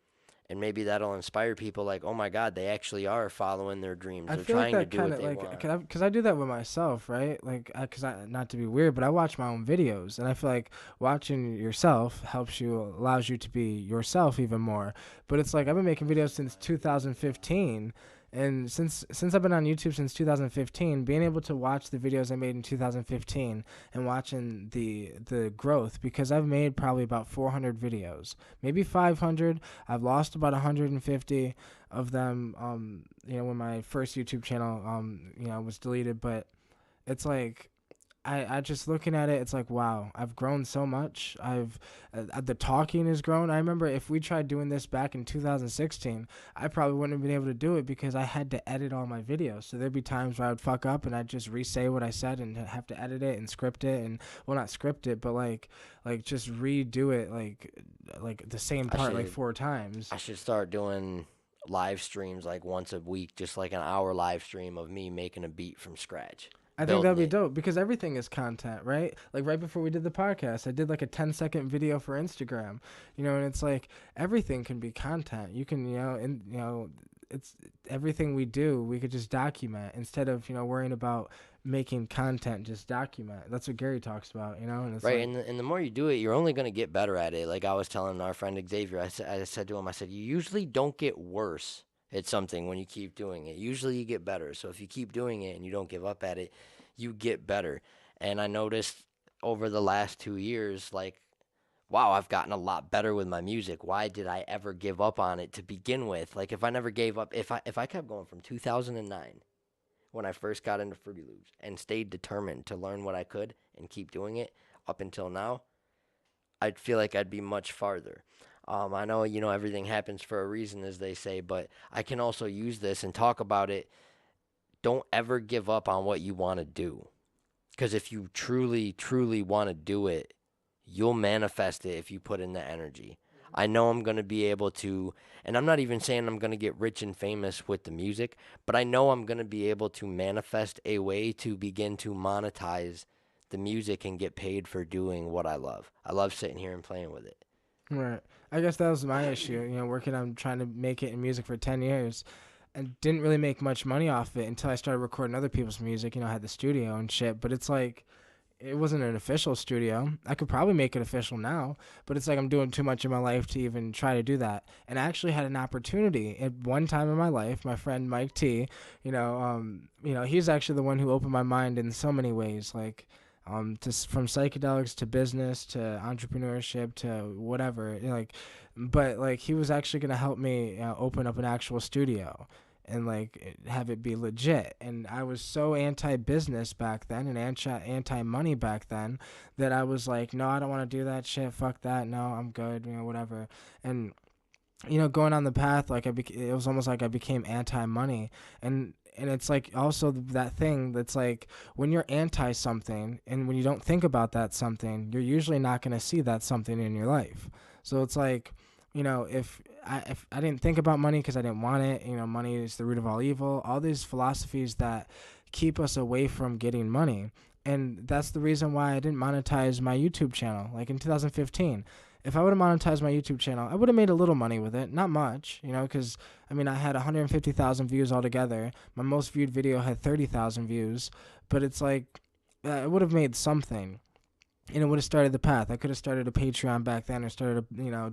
and maybe that'll inspire people. Like, oh my God, they actually are following their dreams. I They're feel like trying to that do kind what of they like, want. cause I do that with myself, right? Like, cause I, not to be weird, but I watch my own videos, and I feel like watching yourself allows you to be yourself even more. But it's like I've been making videos since 2015, And since I've been on YouTube since 2015, being able to watch the videos I made in 2015 and watching the growth, because I've made probably about 400 videos, maybe 500. I've lost about 150 of them. When my first YouTube channel was deleted, but it's like I just looking at it, it's like, wow, I've grown so much. The talking has grown. I remember if we tried doing this back in 2016, I probably wouldn't have been able to do it because I had to edit all my videos. So there'd be times where I would fuck up and I'd just re-say what I said and have to edit it and script it, and well, not script it, but like just redo it like the same part like 4 times. I should start doing live streams like once a week, just like an hour live stream of me making a beat from scratch. I think that'd be dope because everything is content, right? Like right before we did the podcast, I did like a 10-second video for Instagram, and it's like everything can be content. You can, it's everything we do, we could just document instead of, worrying about making content, just document. That's what Gary talks about, and it's right. And the more you do it, you're only going to get better at it. Like I was telling our friend Xavier, I said to him, I said, you usually don't get worse at something when you keep doing it. Usually you get better. So if you keep doing it and you don't give up at it, you get better. And I noticed over the last 2 years, like, wow, I've gotten a lot better with my music. Why did I ever give up on it to begin with? Like if I never gave up, if I kept going from 2009 when I first got into Fruity Loops and stayed determined to learn what I could and keep doing it up until now, I'd feel like I'd be much farther. I know, everything happens for a reason, as they say, but I can also use this and talk about it. Don't ever give up on what you want to do. Because if you truly, truly want to do it, you'll manifest it if you put in the energy. I know I'm going to be able to, and I'm not even saying I'm going to get rich and famous with the music, but I know I'm going to be able to manifest a way to begin to monetize the music and get paid for doing what I love. I love sitting here and playing with it. Right. I guess that was my issue, working on trying to make it in music for 10 years and didn't really make much money off it until I started recording other people's music. I had the studio and shit, but it's like, it wasn't an official studio. I could probably make it official now, but it's like I'm doing too much in my life to even try to do that. And I actually had an opportunity at one time in my life. My friend Mike T, he's actually the one who opened my mind in so many ways, like from psychedelics to business to entrepreneurship to whatever. But he was actually gonna help me open up an actual studio and have it be legit. And I was so anti-business back then and anti-money back then that I was like, no, I don't want to do that shit. Fuck that. No, I'm good. Whatever. And going on the path, it was almost like I became anti-money, and it's like also that thing that's like when you're anti something and when you don't think about that something, you're usually not going to see that something in your life. So it's like, if I didn't think about money because I didn't want it, money is the root of all evil, all these philosophies that keep us away from getting money. And that's the reason why I didn't monetize my YouTube channel. Like in 2015, if I would have monetized my YouTube channel, I would have made a little money with it. Not much, because, I had 150,000 views altogether. My most viewed video had 30,000 views. But it's like, I would have made something. And it would have started the path. I could have started a Patreon back then or started,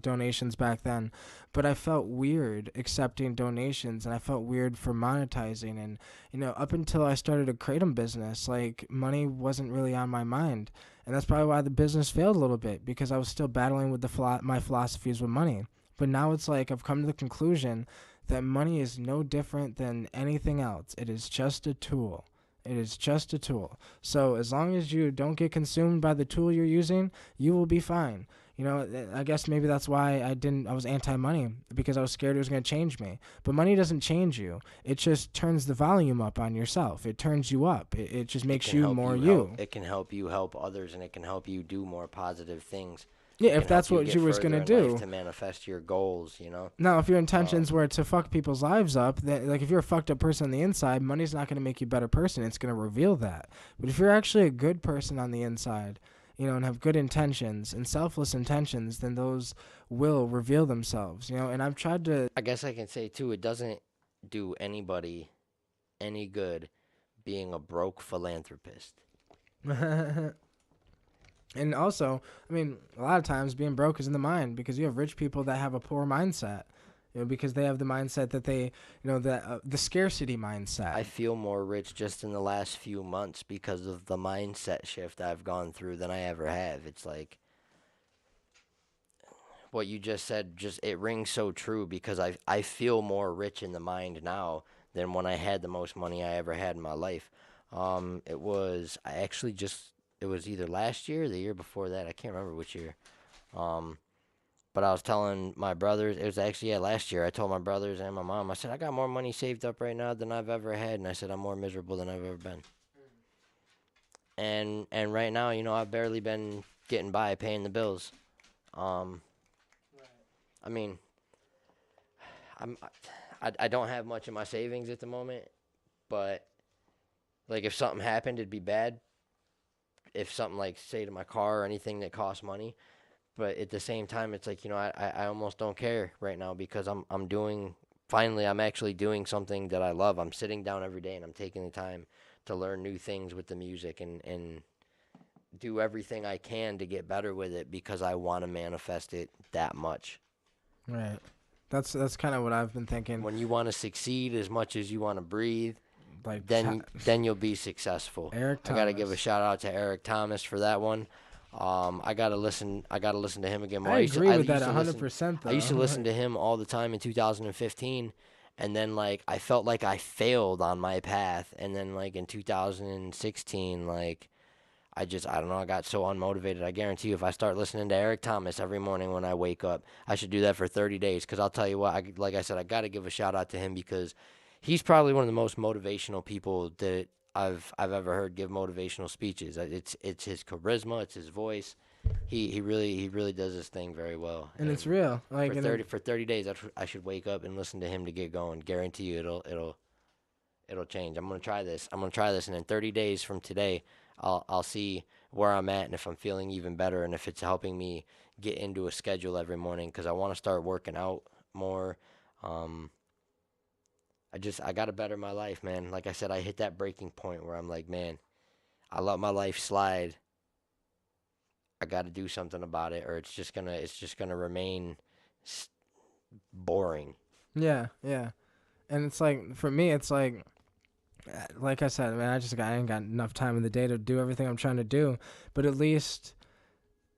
donations back then. But I felt weird accepting donations, and I felt weird for monetizing. And, up until I started a Kratom business, money wasn't really on my mind. And that's probably why the business failed a little bit, because I was still battling with my philosophies with money. But now it's like I've come to the conclusion that money is no different than anything else. It is just a tool. It is just a tool. So as long as you don't get consumed by the tool you're using, you will be fine. I guess maybe that's why I was anti-money, because I was scared it was going to change me. But money doesn't change you. It just turns the volume up on yourself. It turns you up. It just makes you more you. It can help you help others, and it can help you do more positive things. Yeah, if that's what you was going to do. To manifest your goals, Now, if your intentions were to fuck people's lives up, then, if you're a fucked up person on the inside, money's not going to make you a better person. It's going to reveal that. But if you're actually a good person on the inside, and have good intentions and selfless intentions, then those will reveal themselves, and I've tried to... I guess I can say, too, it doesn't do anybody any good being a broke philanthropist. And also, a lot of times being broke is in the mind, because you have rich people that have a poor mindset. because they have the mindset that the scarcity mindset. I feel more rich just in the last few months because of the mindset shift I've gone through than I ever have. It's like what you just said, just it rings so true because I feel more rich in the mind now than when I had the most money I ever had in my life. It was I actually just it was either last year or the year before that. I can't remember which year. Um, but I was telling my brothers, it was actually last year. I told my brothers and my mom, I said I got more money saved up right now than I've ever had, and I said I'm more miserable than I've ever been. And right now, I've barely been getting by paying the bills. Um, I mean, I'm I don't have much in my savings at the moment, but like if something happened, it'd be bad. If something like say to my car or anything that costs money, but at the same time, it's like I almost don't care right now because I'm doing finally I'm actually doing something that I love. I'm sitting down every day and I'm taking the time to learn new things with the music and do everything I can to get better with it because I want to manifest it that much. Right. That's kind of what I've been thinking. When you want to succeed as much as you want to breathe, Like then you'll be successful. Eric I gotta give a Thomas. shout out to Eric Thomas for that one. I gotta listen to him again more. I agree with that used to listen- 100%, though. I used to listen to him all the time in 2015, and then like I felt like I failed on my path, and then like in 2016, like I don't know, I got so unmotivated. I guarantee you, if I start listening to Eric Thomas every morning when I wake up, I should do that for 30 days. Because I'll tell you what, like I said, I got to give a shout out to him because he's probably one of the most motivational people that I've ever heard give motivational speeches. It's his charisma, it's his voice. He really does this thing very well. And it's real. Like For 30 days, I should wake up and listen to him to get going. Guarantee you, it'll change. I'm gonna try this. And in 30 days from today, I'll see where I'm at and if I'm feeling even better and if it's helping me get into a schedule every morning because I want to start working out more. I got to better my life, man. Like I said, I hit that breaking point where I'm like, man, I let my life slide. I got to do something about it, or it's just gonna remain boring. Yeah, yeah. And it's like for me, it's like I said, man, I ain't got enough time in the day to do everything I'm trying to do, but at least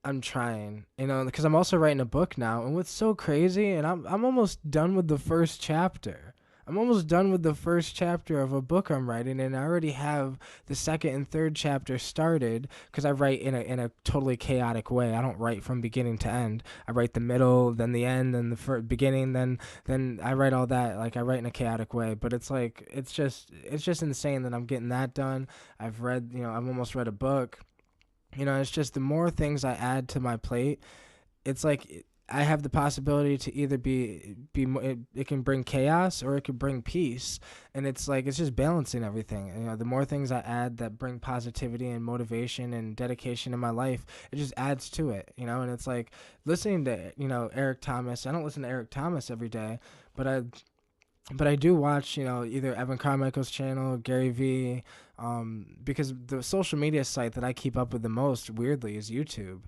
I'm trying, because I'm also writing a book now, and what's so crazy, and I'm almost done with the first chapter. I'm almost done with the first chapter of a book I'm writing, and I already have the second and third chapter started because I write in a totally chaotic way. I don't write from beginning to end. I write the middle, then the end, then the beginning, then I write all that. Like I write in a chaotic way, but it's like it's just insane that I'm getting that done. I've almost read a book. It's just the more things I add to my plate, it's like I have the possibility to either it can bring chaos or it could bring peace, and it's like it's just balancing everything. The more things I add that bring positivity and motivation and dedication in my life, it just adds to it. And it's like listening to Eric Thomas. I don't listen to Eric Thomas every day, but I do watch either Evan Carmichael's channel, Gary Vee, because the social media site that I keep up with the most, weirdly, is YouTube.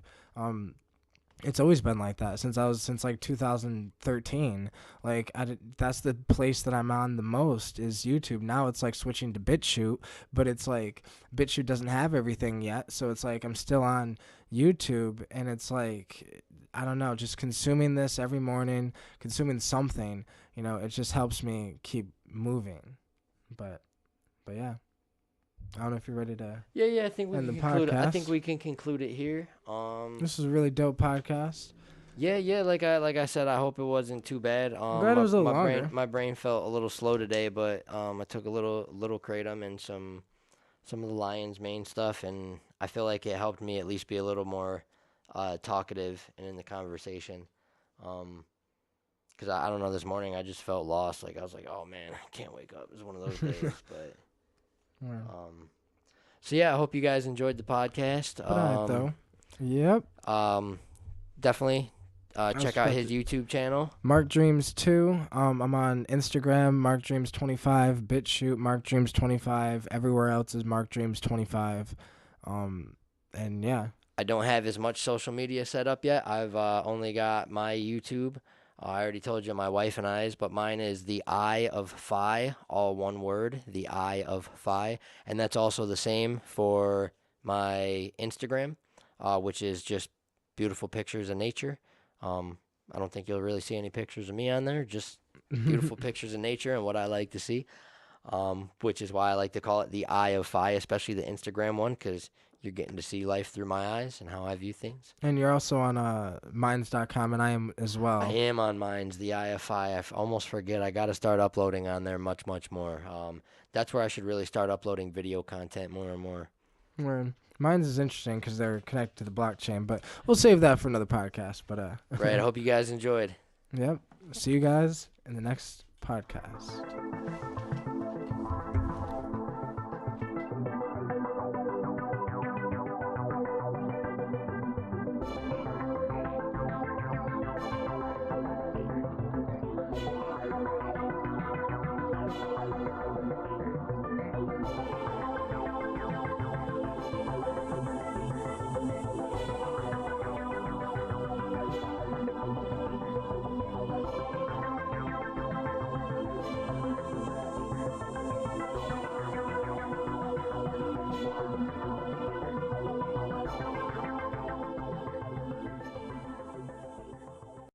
It's always been like that since like 2013. Like that's the place that I'm on the most is YouTube. Now it's like switching to BitChute, but it's like BitChute doesn't have everything yet, so it's like I'm still on YouTube, and it's like I don't know, just consuming this every morning, consuming something. It just helps me keep moving. But yeah. I don't know if you're ready to. Yeah. I think we end can the conclude. I podcast. think we can conclude it here. This is a really dope podcast. Yeah. Like I said, I hope it wasn't too bad. I'm glad it was a little longer. My brain felt a little slow today, but I took a little kratom and some of the lion's mane stuff, and I feel like it helped me at least be a little more talkative and in the conversation. Because I don't know, this morning I just felt lost. Like I was like, oh man, I can't wake up. It was one of those days, but. Yeah. So yeah, I hope you guys enjoyed the podcast. Though. Yep. Definitely check out his YouTube channel. Mark Dreams 2. I'm on Instagram, Mark Dreams 25, BitChute, Mark Dreams 25. Everywhere else is Mark Dreams 25. And yeah. I don't have as much social media set up yet. I've only got my YouTube. I already told you my wife and I's, but mine is the Eye of Phi, all one word, the Eye of Phi. And that's also the same for my Instagram, which is just beautiful pictures of nature. I don't think you'll really see any pictures of me on there, just beautiful pictures of nature and what I like to see, which is why I like to call it the Eye of Phi, especially the Instagram one, because you're getting to see life through my eyes and how I view things. And you're also on minds.com, and I am as I well. am on Minds, the IFI. Almost forget. I got to start uploading on there much, much more. That's where I should really start uploading video content more and more. Where Minds is interesting because they're connected to the blockchain, but we'll save that for another podcast. But Right. I hope you guys enjoyed. Yep. See you guys in the next podcast.